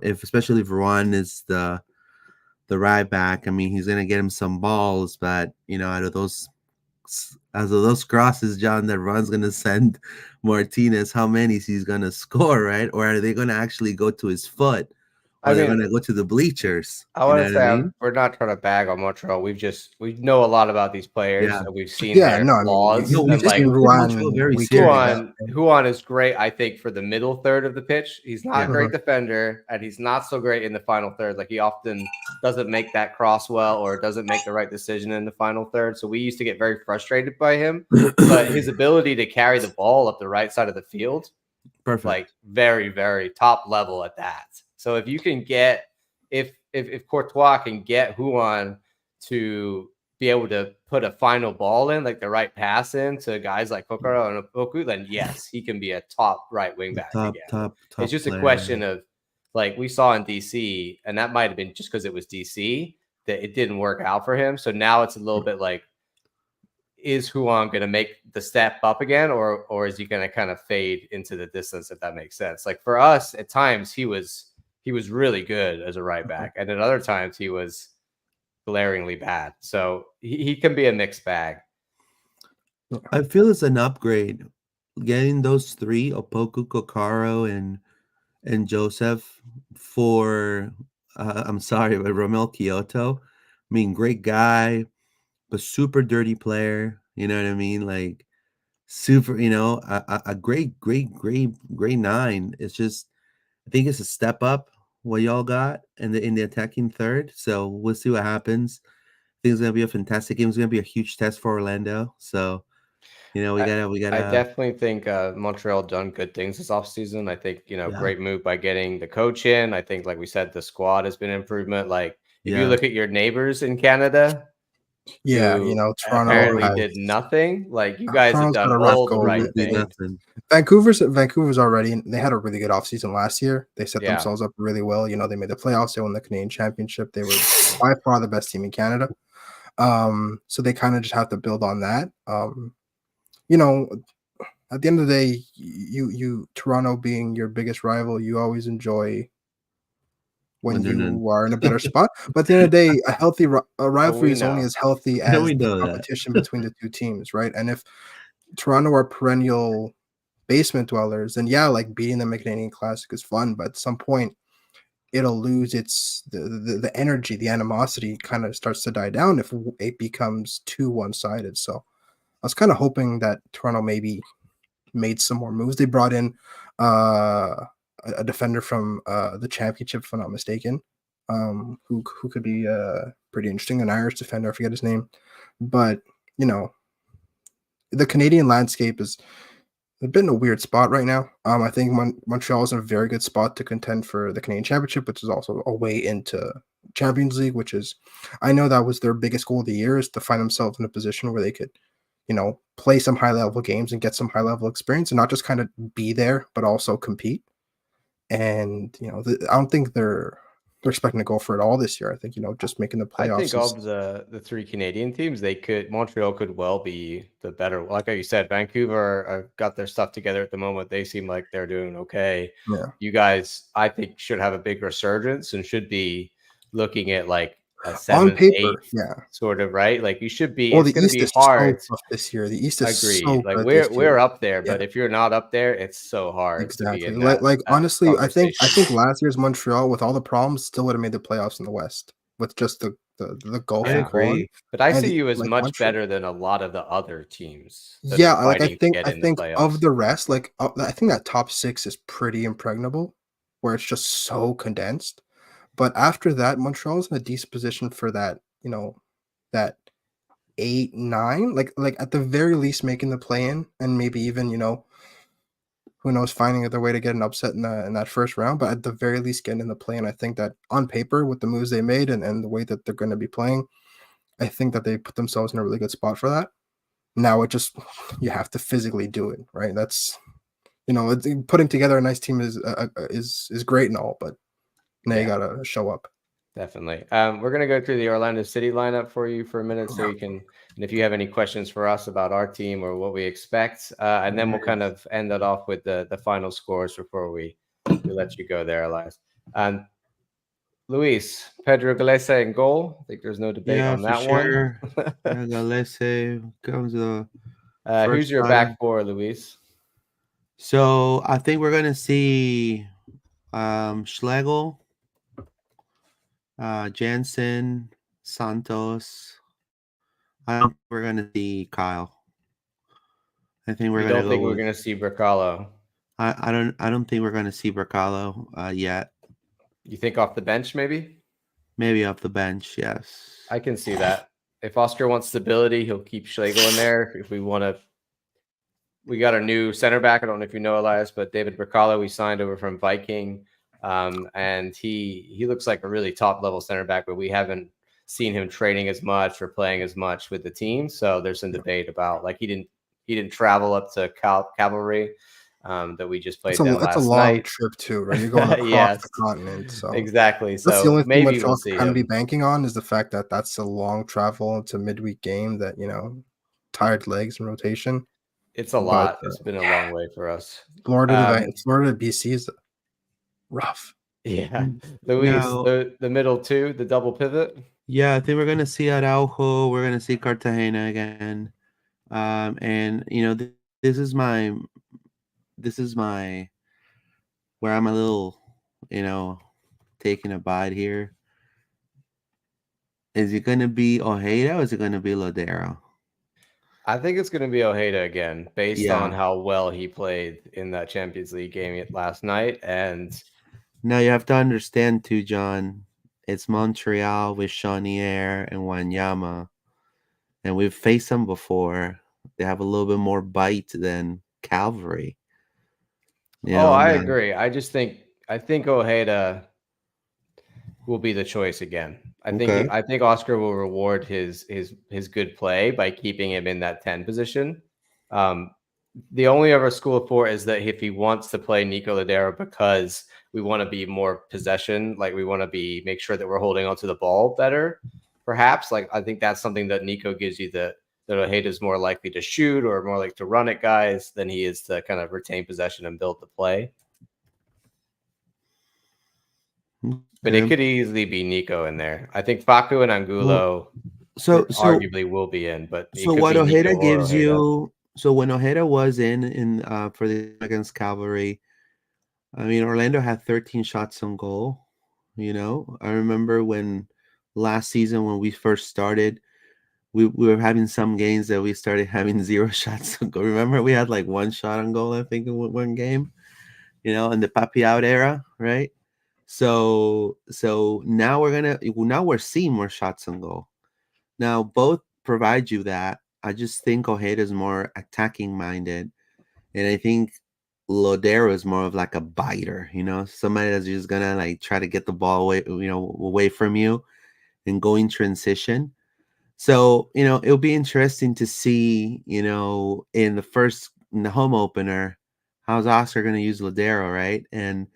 B: especially if Ruan is the right back, I mean, he's going to get him some balls, but, out of those crosses, John, that Ruan's going to send Martinez, how many he's going to score, right? Or are they going to actually go to his foot? Or they're going to go to the bleachers.
A: I want to say we're not trying to bag on Montreal. We know a lot about these players, and we've seen their flaws.
C: We've seen Ruan very serious.
A: Ruan is great, I think, for the middle third of the pitch. He's not a great defender, and he's not so great in the final third. He often doesn't make that cross well, or doesn't make the right decision in the final third. So we used to get very frustrated by him. But his ability to carry the ball up the right side of the field,
B: perfect,
A: very, very top level at that. So if you can get, if Courtois can get Ruan to be able to put a final ball in, the right pass in to guys like Kokoro and Opoku, then yes, he can be a top right wing back again.
B: Top
A: it's just
B: player.
A: A question of, we saw in DC, and that might have been just because it was DC, that it didn't work out for him. So now it's a little bit is Ruan going to make the step up again, or is he going to kind of fade into the distance, if that makes sense? For us, at times, he was really good as a right back, and at other times he was glaringly bad. So he can be a mixed bag.
B: I feel it's an upgrade getting those 3, Opoku, Kokaro, and Joseph, for I'm sorry, but Romel Kyoto. I mean, great guy, but super dirty player. You know what I mean? Super. A great 9. It's just, I think it's a step up what y'all got in the attacking third. So we'll see what happens. I think it's gonna be a fantastic game. It's gonna be a huge test for Orlando. So, we gotta.
A: I definitely think Montreal done good things this offseason. I think, great move by getting the coach in. I think, like we said, the squad has been improvement. If you look at your neighbors in Canada,
C: Toronto
A: apparently did nothing. You guys have done all the right things.
C: Vancouver's already, they had a really good offseason last year. They set themselves up really well. They made the playoffs. They won the Canadian Championship. They were by far the best team in Canada. So they kind of just have to build on that. At the end of the day, you Toronto being your biggest rival, you always enjoy when you are in a better spot. But at the end of the day, a healthy rivalry is only as healthy as the competition between the 2 teams, right? And if Toronto are perennial basement dwellers, then beating them in Canadian Classic is fun, but at some point it'll lose the energy, the animosity kind of starts to die down if it becomes too one-sided. So I was kind of hoping that Toronto maybe made some more moves. They brought in a defender from the championship, if I'm not mistaken, who could be pretty interesting. An Irish defender, I forget his name, but you know, the Canadian landscape is a bit in a weird spot right now. I think Montreal is in a very good spot to contend for the Canadian Championship, which is also a way into Champions League. Which is, I know that was their biggest goal of the year, is to find themselves in a position where they could, play some high level games and get some high level experience, and not just kind of be there, but also compete. And I don't think they're expecting to go for it all this year. I think just making the
A: I think
C: playoffs is.
A: of the three Canadian teams, Montreal could well be the better. Like you said, Vancouver got their stuff together at the moment. They seem like they're doing okay.
C: Yeah.
A: You guys, I think, should have a big resurgence and should be looking at like a
C: On
A: seventh,
C: paper,
A: eighth
C: yeah.
A: sort of, right? Like you should be.
C: Well,
A: It's
C: the
A: going to
C: East
A: be
C: is so
A: hard.
C: tough this year. The East is
A: Agreed.
C: so
A: Like
C: good this
A: we're
C: year.
A: up there, but
C: Yeah.
A: if you're not up there, it's so hard to be
C: Exactly.
A: in
C: Like
A: that
C: honestly, I think
A: conversation.
C: last year's Montreal, with all the problems, still would have made the playoffs in the West with just the gulf
B: I
C: in
A: Yeah.
C: quality.
B: agree.
A: But I
C: And
A: see you as
C: like
A: much
C: Montreal,
A: better than a lot of the other teams that are
C: yeah, like
A: fighting to get
C: I
A: in the
C: think of
A: playoffs.
C: the rest, like I think that top six is pretty impregnable, where it's just so condensed. But after that, Montreal's in a decent position for that, that 8, 9, like at the very least making the play in, and maybe even, who knows, finding their way to get an upset in that first round, but at the very least getting in the play. And I think that on paper, with the moves they made and the way that they're going to be playing, I think that they put themselves in a really good spot for that. Now it just, you have to physically do it, right? That's, putting together a nice team is great and all, but now you
A: Yeah,
C: gotta show up.
A: definitely. We're gonna go through the Orlando City lineup for you for a minute, so
C: Yeah.
A: you can, and if you have any questions for us about our team or what we expect, and then we'll kind of end that off with the final scores before we let you go there, Elias. Luis, Pedro Galese in goal. I think there's no debate
B: Yeah,
A: on
B: for
A: that one.
B: sure. Galese comes the first
A: Who's your
B: time.
A: back four, Luis?
B: So I think we're gonna see Schlegel, Jansen, Santos. I don't think we're gonna see Kyle. I think we're
A: You
B: gonna
A: don't
B: go
A: think we're
B: with.
A: gonna see Bracalo?
B: I don't think we're gonna see Bracalo yet.
A: You think off the bench, maybe?
B: Maybe off the bench, yes.
A: I can see that. If Oscar wants stability, he'll keep Schlegel in there. If we want to, we got a new center back. I don't know if you know Elias, but David Bracalo we signed over from Viking, and he looks like a really top level center back, but we haven't seen him training as much or playing as much with the team. So there's some debate about, like, he didn't travel up to Calvary that we just played them
C: It's a
A: last
C: long
A: night.
C: trip too, right? You're going across the
A: Yes,
C: continent, so
A: exactly.
C: that's the
A: So
C: only thing
A: maybe we'll
C: Montreal
A: see
C: can kind of be
A: him.
C: banking on, is the fact that that's a long travel. It's a midweek game that, tired legs and rotation.
A: It's a
C: But
A: lot. It's been a long way for us.
C: Florida to BC is rough.
A: Yeah. Luis,
B: Now,
A: the middle two, the double pivot.
B: yeah, I think we're gonna see Araujo. We're gonna see Cartagena again. And this is my where I'm a little, taking a bite here. Is it gonna be Ojeda or is it gonna be Lodero?
A: I think it's going to be Ojeda again, based on
B: Yeah.
A: how well he played in that Champions League game last night. And
B: Now you have to understand too, John. It's Montreal with Chaudière and Wanyama, and we've faced them before. They have a little bit more bite than Calvary.
A: I
B: Now,
A: agree. I think Ojeda will be the choice again.
B: okay.
A: I think Oscar will reward his good play by keeping him in that 10 position. The only other school of thought is that if he wants to play Nico Ladera because we want to be more possession, like we want to make sure that we're holding onto the ball better, perhaps. Like I think that's something that Nico gives you, that Ojeda is more likely to shoot or more like to run at guys than he is to kind of retain possession and build the play. But it could easily be Nico in there. I think Facu and
B: Well,
A: Angulo
B: so
A: arguably will be in, but it
B: so
A: could
B: what
A: be Nico
B: Ojeda
A: or
B: gives
A: Ojeda.
B: you. So when Ojeda was in for the against Calvary, I mean Orlando had 13 shots on goal. I remember when last season when we first started, we were having some games that we started having 0 shots on goal. Remember, we had like 1 shot on goal, I think, in one game, in the Papi out era, right? So now we're seeing more shots on goal. Now both provide you that. I just think Ojeda is more attacking minded, and I think Lodero is more of like a biter, somebody that's just gonna like try to get the ball away from you and go in transition. So, it'll be interesting to see, in the home opener, how's Oscar going to use Lodero, right? And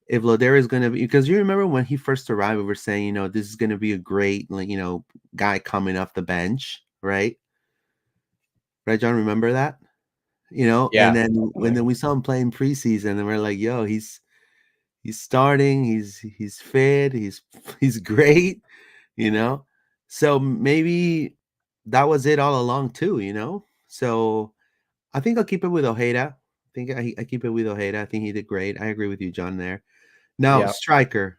B: if Lodero is going to be, because you remember when he first arrived, we were saying, this is going to be a great, guy coming off the bench, right? Right, John, remember that? And
A: Yeah,
B: then when
A: definitely.
B: we saw him playing preseason, and we're like, yo, he's starting, he's fit, he's great, you know. So maybe that was it all along too, So I think I'll keep it with Ojeda. I think I keep it with Ojeda. I think he did great. I agree with you, John. There. Now,
A: Yeah.
B: striker.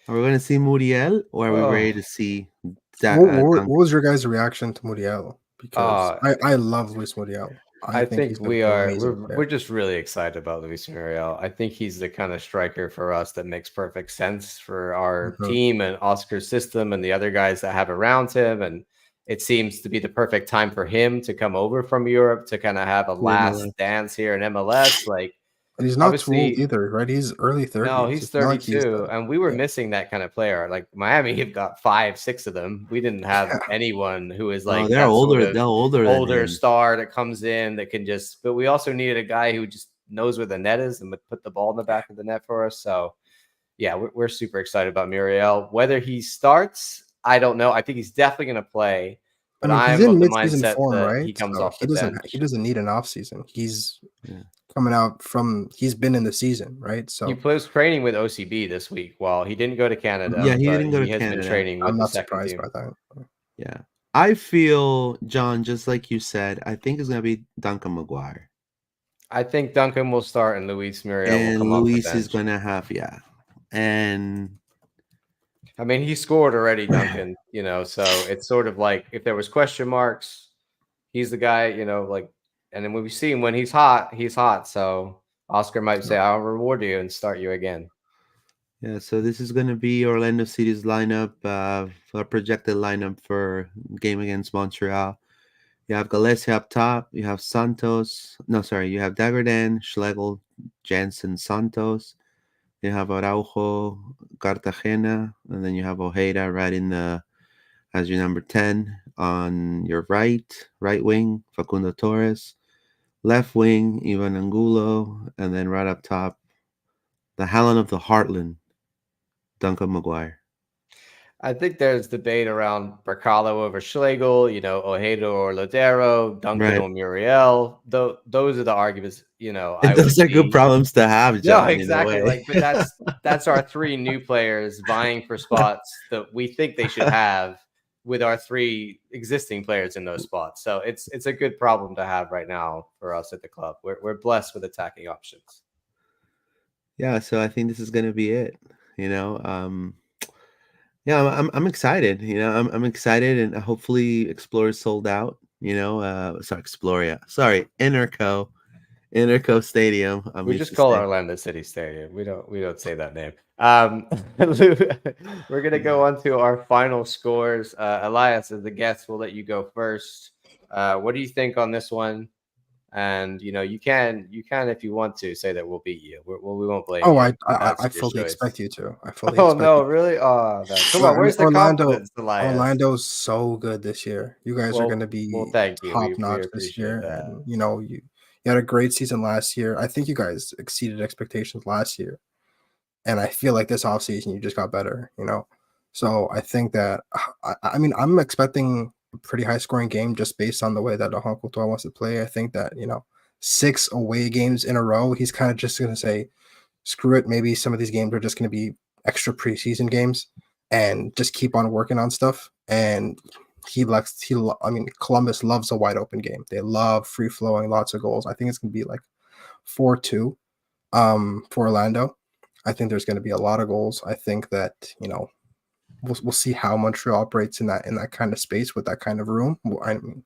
B: Are we going to see Muriel, or are we ready
A: Oh,
B: to see
C: What
B: Dunk?
C: was your guys' reaction to Muriel? Because
A: uh,
C: I love Luis Muriel. I
A: I
C: think
A: think
C: he's an
A: we are
C: amazing
A: we're
C: player.
A: just really excited about Luis Muriel. I think he's the kind of striker for us that makes perfect sense for our
C: Mhm.
A: team and Oscar's system and the other guys that have around him. And it seems to be the perfect time for him to come over from Europe to kind of have a
B: The MLS?
A: last dance here in MLS. Like,
C: And he's not too old
A: obviously,
C: either, right? He's early
A: no,
C: 30s.
A: he's
C: It's not like he's
A: 32, and we were
C: yeah.
A: missing that kind of player. Like Miami have got 5, 6 of them. We didn't have
C: Yeah.
A: anyone who is
B: Oh,
A: like that sort of
B: they're older than
A: older
B: him.
A: star that comes in that can just. But we also needed a guy who just knows where the net is and would put the ball in the back of the net for us. So yeah, we're super excited about Muriel. Whether he starts, I don't know. I think he's definitely going to play,
C: I
A: but
C: mean, he's
A: I'm
C: in
A: of the
C: mid-season
A: mindset
C: form,
A: that
C: right?
A: he comes
C: So
A: off the
C: he
A: bench.
C: doesn't need an off season. He's
B: Yeah.
C: coming out from he's been in the season, right?
A: He
C: So
A: plays training with OCB this week. Well, he didn't go to Canada,
B: Yeah, he
A: but
B: didn't go to
A: he has been
B: Canada.
A: training with
C: I'm
A: the
C: not
A: second
C: surprised
A: team.
C: by that.
B: Yeah. I feel, John, just like you said, I think it's going to be Duncan McGuire.
A: I think Duncan will start and Luis Muriel will
B: And
A: come off the
B: Luis is
A: bench.
B: going to have, yeah. And
A: I mean, he scored already, Duncan, so it's sort of like if there was question marks, he's the guy, like, and then when we see him when he's hot, he's hot. So Oscar might say, I'll reward you and start you again.
B: yeah, so this is going to be Orlando City's lineup, for projected lineup for game against Montreal. You have Galicia up top. You have Santos. No, sorry. You have Dagerdan, Schlegel, Jansen, Santos. You have Araujo, Cartagena, and then you have Ojeda right as your number 10 on your right wing, Facundo Torres, left wing, Ivan Angulo, and then right up top, the Helen of the Heartland, Duncan McGuire.
A: I think there's debate around Bercalo over Schlegel, Ojeda or Lodero, Duncan
B: Right.
A: or Muriel. Though those are the arguments,
B: And
A: I would
B: those are good
A: see.
B: problems to have,
A: No,
B: John, in a
A: exactly.
B: way.
A: Like, but that's our 3 new players vying for spots that we think they should have with our 3 existing players in those spots. So it's a good problem to have right now for us at the club. We're blessed with attacking options.
B: Yeah, so I think this is gonna be it. You know, yeah, I'm excited. I'm excited, and hopefully Explorer sold out. Sorry, Exploria. Sorry, Interco Stadium. I'm
A: We
B: used
A: just
B: to
A: call it
B: saying.
A: Orlando City Stadium. We don't say that name. We're gonna go on to our final scores. Elias, as the guest, we'll let you go first. What do you think on this one? And you can if you want to say that we'll beat you. We won't blame
C: Oh,
A: you.
C: I
A: That's your
C: fully expect
A: choice.
C: you to. I fully
A: Oh
C: expect
A: no,
C: you.
A: really? Oh no. Come
C: Well,
A: on,
C: I mean,
A: where's the confidence, Elias?
C: Orlando's so good this year. You guys are going
A: Well,
C: to
A: well,
C: be
A: thank you. We
C: top
A: we
C: notch this
A: appreciate
C: year,
A: that.
C: and you had a great season last year. I think you guys exceeded expectations last year, and I feel like this offseason you just got better. So I think that I mean I'm expecting a pretty high scoring game just based on the way that Ahon Couture wants to play. I think that 6 away games in a row, he's kind of just going to say screw it. Maybe some of these games are just going to be extra preseason games and just keep on working on stuff. And I mean, Columbus loves a wide open game. They love free flowing, lots of goals. I think it's going to be like 4-2 for Orlando. I think there's going to be a lot of goals. I think that, we'll see how Montreal operates in that kind of space with that kind of room. I mean,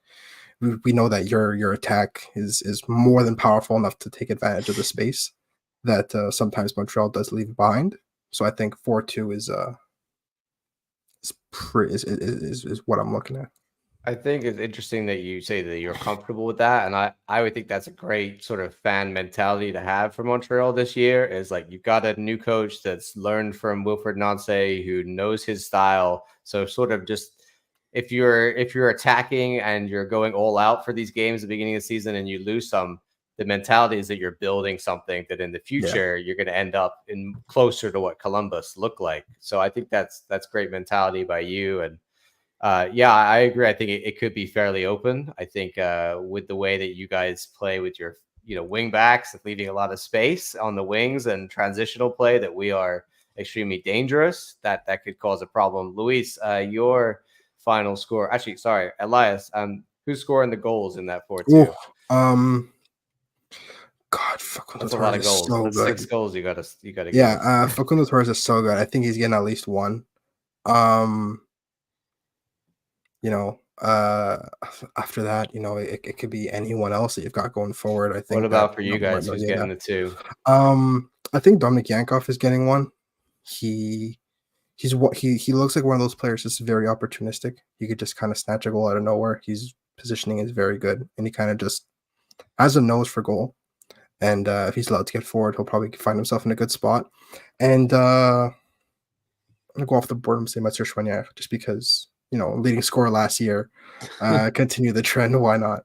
C: we know that your attack is more than powerful enough to take advantage of the space that sometimes Montreal does leave behind. So I think 4-2 is what I'm looking at.
A: I think it's interesting that you say that you're comfortable with that, and I would think that's a great sort of fan mentality to have for Montreal this year. Is like you've got a new coach that's learned from Wilfred Nancy, who knows his style. So sort of just if you're attacking and you're going all out for these games at the beginning of the season and you lose some, the mentality is that you're building something that in the
C: Yeah.
A: future you're going to end up in closer to what Columbus looked like. So I think that's great mentality by you. And yeah, I agree. I think it could be fairly open. I think with the way that you guys play with your, wing backs, leaving a lot of space on the wings and transitional play, that we are extremely dangerous. That could cause a problem. Luis, your final score. Actually, sorry, Elias. Who's scoring the goals in that 4-2?
C: Ooh, God, Facundo
A: That's a lot
C: Torres
A: of
C: is
A: goals.
C: so
A: That's
C: good.
A: 6 goals. You gotta give
C: Yeah,
A: us.
C: Facundo Torres is so good. I think he's getting at least one. Um, you know, after that, it could be anyone else that you've got going forward. I
A: What
C: think that
A: about for you
C: Martin
A: guys? Who's
C: Ojeda.
A: getting the 2?
C: I think Dominic Yankov is getting one. He he looks like one of those players that's very opportunistic. He could just kind of snatch a goal out of nowhere. His positioning is very good, and he kind of just has a nose for goal. And if he's allowed to get forward, he'll probably find himself in a good spot. And I'm gonna go off the board and say Mathieu Choinière, just because leading scorer last year. Continue the trend. Why not?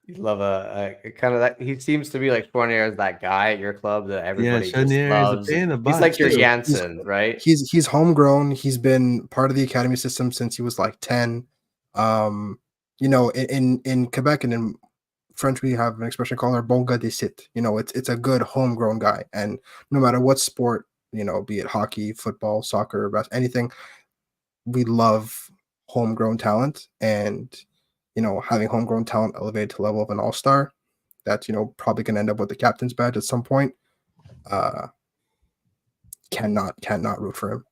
A: You love a kind of that. He seems to be like Fournier is that guy at your club that
B: Yeah,
A: everybody just
B: Chenier is a
A: loves.
B: pain in the
A: He's
B: butt
A: like your
B: too.
A: Jansen, right?
C: He's homegrown. He's been part of the academy system since he was like 10. In Quebec and in French, we have an expression called "un bon gars de site." It's a good homegrown guy, and no matter what sport, be it hockey, football, soccer, anything, we love homegrown talent. And having homegrown talent elevated to the level of an all-star, that's probably going to end up with the captain's badge at some point. Uh, cannot root for him.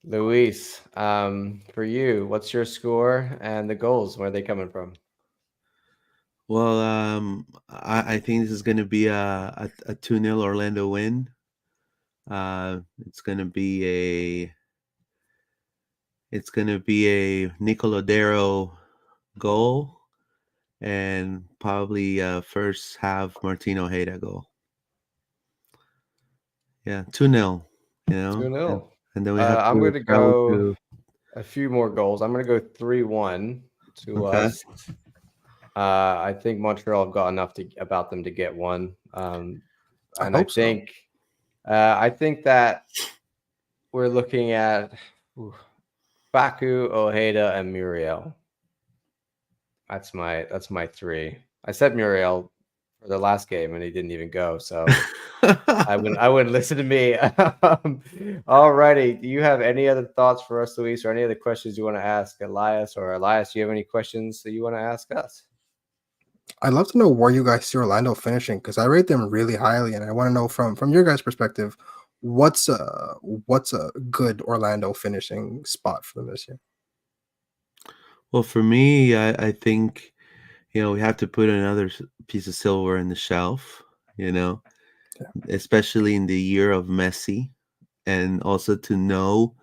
A: Luis, for you, what's your score and the goals? Where are they coming from?
B: Well, I think this is going to be a 2-0 Orlando win. It's going to be a Nicolodero goal, and probably first half Martin Ojeda goal. Yeah, 2-0.
A: 2-0.
B: And then we have
A: I'm
B: to
A: going to
B: travel
A: go
B: to.
A: a few more goals. I'm going to go 3-1 to
B: Okay.
A: us. I think Montreal have got enough about them to get one. And I think that we're looking at Baku, Ojeda, and Muriel. That's my 3. I said Muriel for the last game, and he didn't even go. So I wouldn't listen to me. All righty. Do you have any other thoughts for us, Luis, or any other questions you want to ask Elias? Or Elias, do you have any questions that you want to ask us?
C: I'd love to know where you guys see Orlando finishing, because I rate them really highly, and I want to know from your guys' perspective, what's a good Orlando finishing spot for them this year?
B: Well, for me, I think we have to put another piece of silver in the shelf.
C: Yeah.
B: Especially in the year of Messi, and also to know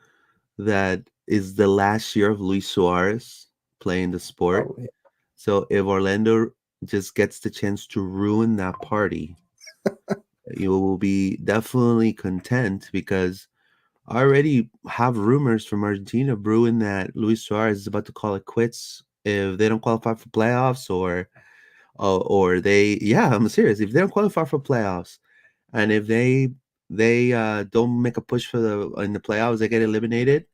B: that is the last year of Luis Suarez playing the sport.
C: Probably.
B: So if Orlando just gets the chance to ruin that party, you will be definitely content, because I already have rumors from Argentina brewing that Luis Suarez is about to call it quits if they don't qualify for playoffs, or they, yeah, I'm serious. If they don't qualify for playoffs, and if they don't make a push in the playoffs, they get eliminated,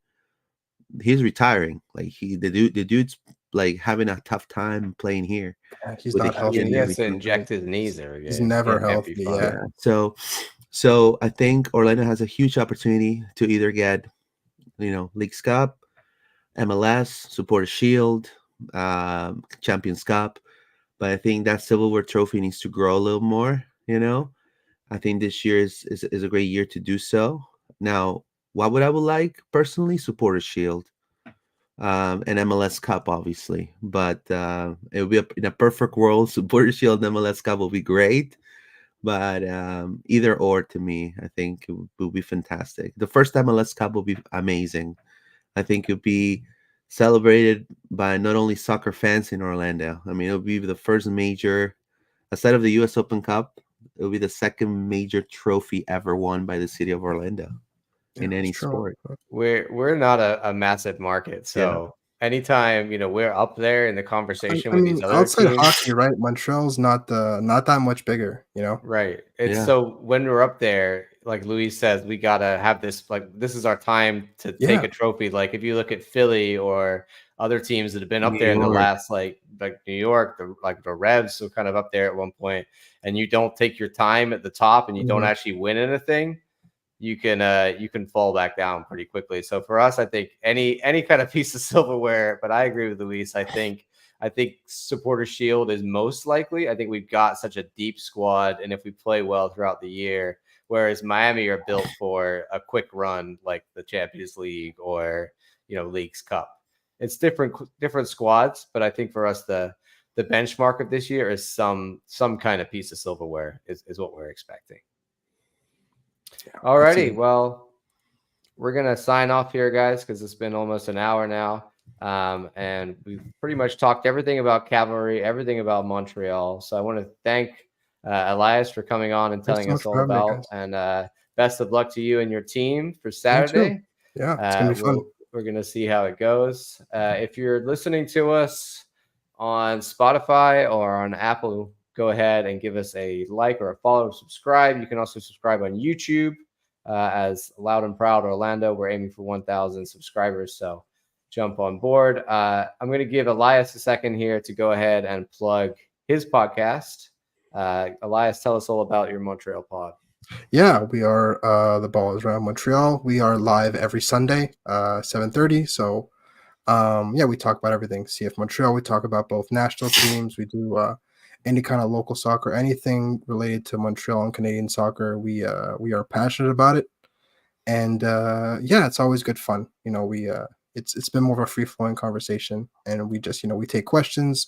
B: he's retiring. Like the dude's like having a tough time playing here
C: Yeah, he's
B: with a
C: not
A: I mean,
C: healthy.
A: he has to
C: He-
A: inject his knees there
C: He's
A: again.
C: never
A: Can't be
C: healthy.
A: fun.
C: Yeah.
B: So I think Orlando has a huge opportunity to either get Leagues Cup, MLS, Supporter Shield, Champions Cup, but I think that silverware trophy needs to grow a little more. I think this year is a great year to do so. Now, what would I would like personally? Supporter Shield, and MLS Cup, obviously. But it would be in a perfect world, Supporter Shield and MLS Cup will be great. But either or to me, I think it would be fantastic. The first MLS Cup will be amazing. I think it'll be celebrated by not only soccer fans in Orlando. I mean, it'll be the first major, aside of the U.S. Open Cup, it'll be the second major trophy ever won by the city of Orlando
C: Yeah,
B: in
C: it's
B: any
C: true.
B: sport.
A: We're not a massive market,
B: Yeah,
A: so anytime we're up there in the conversation
C: I
A: with these
C: mean,
A: other
C: outside
A: teams.
C: hockey, right? Montreal's not that much bigger, you know?
A: Right. It's
B: yeah,
A: so when we're up there, like Luis says, we gotta have this, like, this is our time to take
C: Yeah.
A: a trophy. Like if you look at Philly or other teams that have been up
B: New
A: there in the
B: York.
A: last, like New York, the Revs were kind of up there at one point, and you don't take your time at the top and you don't
C: Mhm.
A: actually win anything, you can fall back down pretty quickly. So for us, I think any kind of piece of silverware, but I agree with Luis. I think supporter shield is most likely. I think we've got such a deep squad, and if we play well throughout the year, whereas Miami are built for a quick run like the Champions League or Leagues Cup. It's different squads, but I think for us the benchmark of this year is some kind of piece of silverware is what we're expecting.
C: Yeah, that's
A: Alrighty,
C: it.
A: well, we're gonna sign off here, guys, because it's been almost an hour now, and we've pretty much talked everything about Cavalry, everything about Montreal. So I want to thank Elias for coming on and
C: Thanks
A: telling
C: so much
A: us
C: for
A: all
C: having me,
A: about,
C: guys.
A: and best of luck to you and your team for
C: You too.
A: Saturday.
C: Yeah, it's gonna be fun.
A: We're gonna see how it goes. If you're listening to us on Spotify or on Apple, go ahead and give us a like or a follow or subscribe. You can also subscribe on YouTube as Loud and Proud Orlando. We're aiming for 1,000 subscribers, so jump on board. I'm going to give Elias a second here to go ahead and plug his podcast. Elias, tell us all about your Montreal pod.
C: Yeah, we are the Ball is around Montreal. We are live every Sunday, 7:30. So yeah, we talk about everything. CF Montreal. We talk about both national teams. We do any kind of local soccer, anything related to Montreal and Canadian soccer. We are passionate about it, and yeah, it's always good fun. It's been more of a free flowing conversation, and we just we take questions.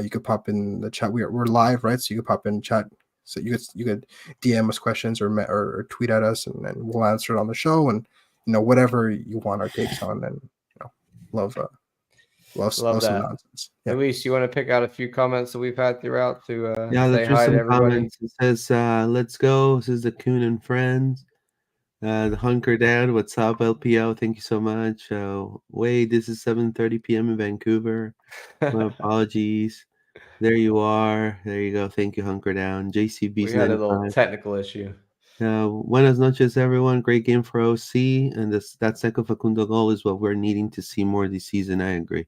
C: You could pop in the chat. We're live, right? So you could pop in chat. So you could DM us questions or tweet at us, and then we'll answer it on the show, and whatever you want our takes on, and love
A: Love
C: love some
A: that.
C: nonsense. Yeah.
A: Luis, you want to pick out a few comments that we've had throughout to
B: yeah.
A: say
B: Let's read
A: hi to
B: some
A: everybody?
B: comments. It says, "Let's go." This is the Coon and Friends. The Hunker Dad, what's up, LPO? Thank you so much. Wait, this is 7:30 p.m. in Vancouver. My apologies. There you are. There you go. Thank you, Hunker Down.
A: We
B: JCB's
A: had a little
B: 95.
A: technical issue.
B: Buenas noches, everyone. Great game for OC, and that second Facundo goal is what we're needing to see more this season. I agree.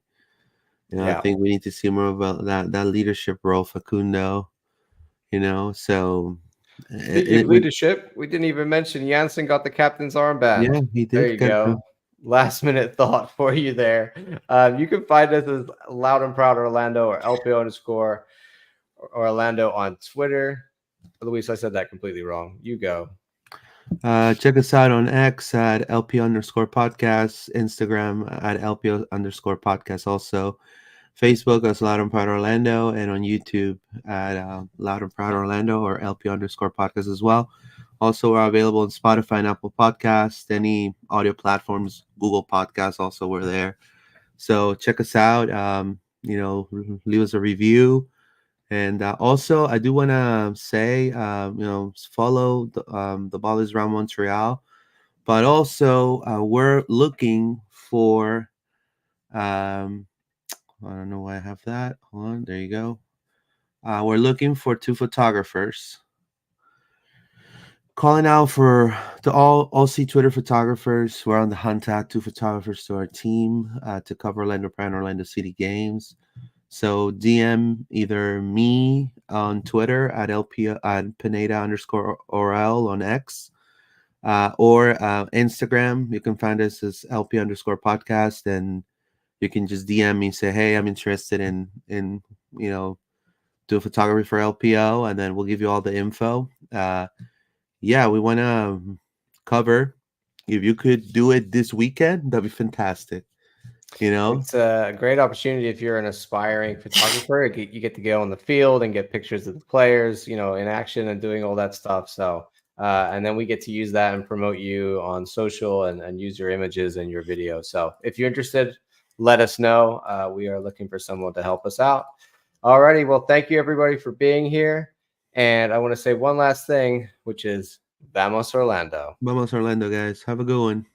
B: I
A: Yeah.
B: think we need to see more about that leadership role, Facundo. So
A: Speaking of leadership, we didn't even mention Janssen got the captain's armband.
B: yeah, he
A: There
B: did
A: you
B: get
A: go. Last minute thought for you there. You can find us as Loud and Proud Orlando or LPO underscore Orlando on Twitter. Luis, I said that completely wrong. You go.
B: Check us out on X at LP_podcast, Instagram at LP_podcast, also Facebook as Loud and Proud Orlando, and on YouTube at Loud and Proud Orlando or LP_podcast as well. Also, we're available on Spotify and Apple Podcasts, any audio platforms, Google Podcasts. Also, we're there. So check us out. Leave us a review. And also, I do want to say, follow the Ball is Round Montreal, but also we're looking for. I don't know why I have that. Hold on, there you go. We're looking for 2 photographers. Calling out for to all C Twitter photographers. We're on the hunt at 2 photographers to our team to cover Orlando Pride and Orlando City games. So DM either me on Twitter at Pineda_ORL on X, or Instagram. You can find us as LP_podcast, and you can just DM me and say, hey, I'm interested in do photography for LPO, and then we'll give you all the info. Yeah, we want to cover if you could do it this weekend, that'd be fantastic. You know,
A: It's a great opportunity if you're an aspiring photographer. You get to go on the field and get pictures of the players, in action and doing all that stuff. So, and then we get to use that and promote you on social and use your images and your video. So, if you're interested, let us know. We are looking for someone to help us out. Alrighty, well, thank you everybody for being here. And I want to say one last thing, which is Vamos Orlando.
B: Vamos Orlando, guys. Have a good one.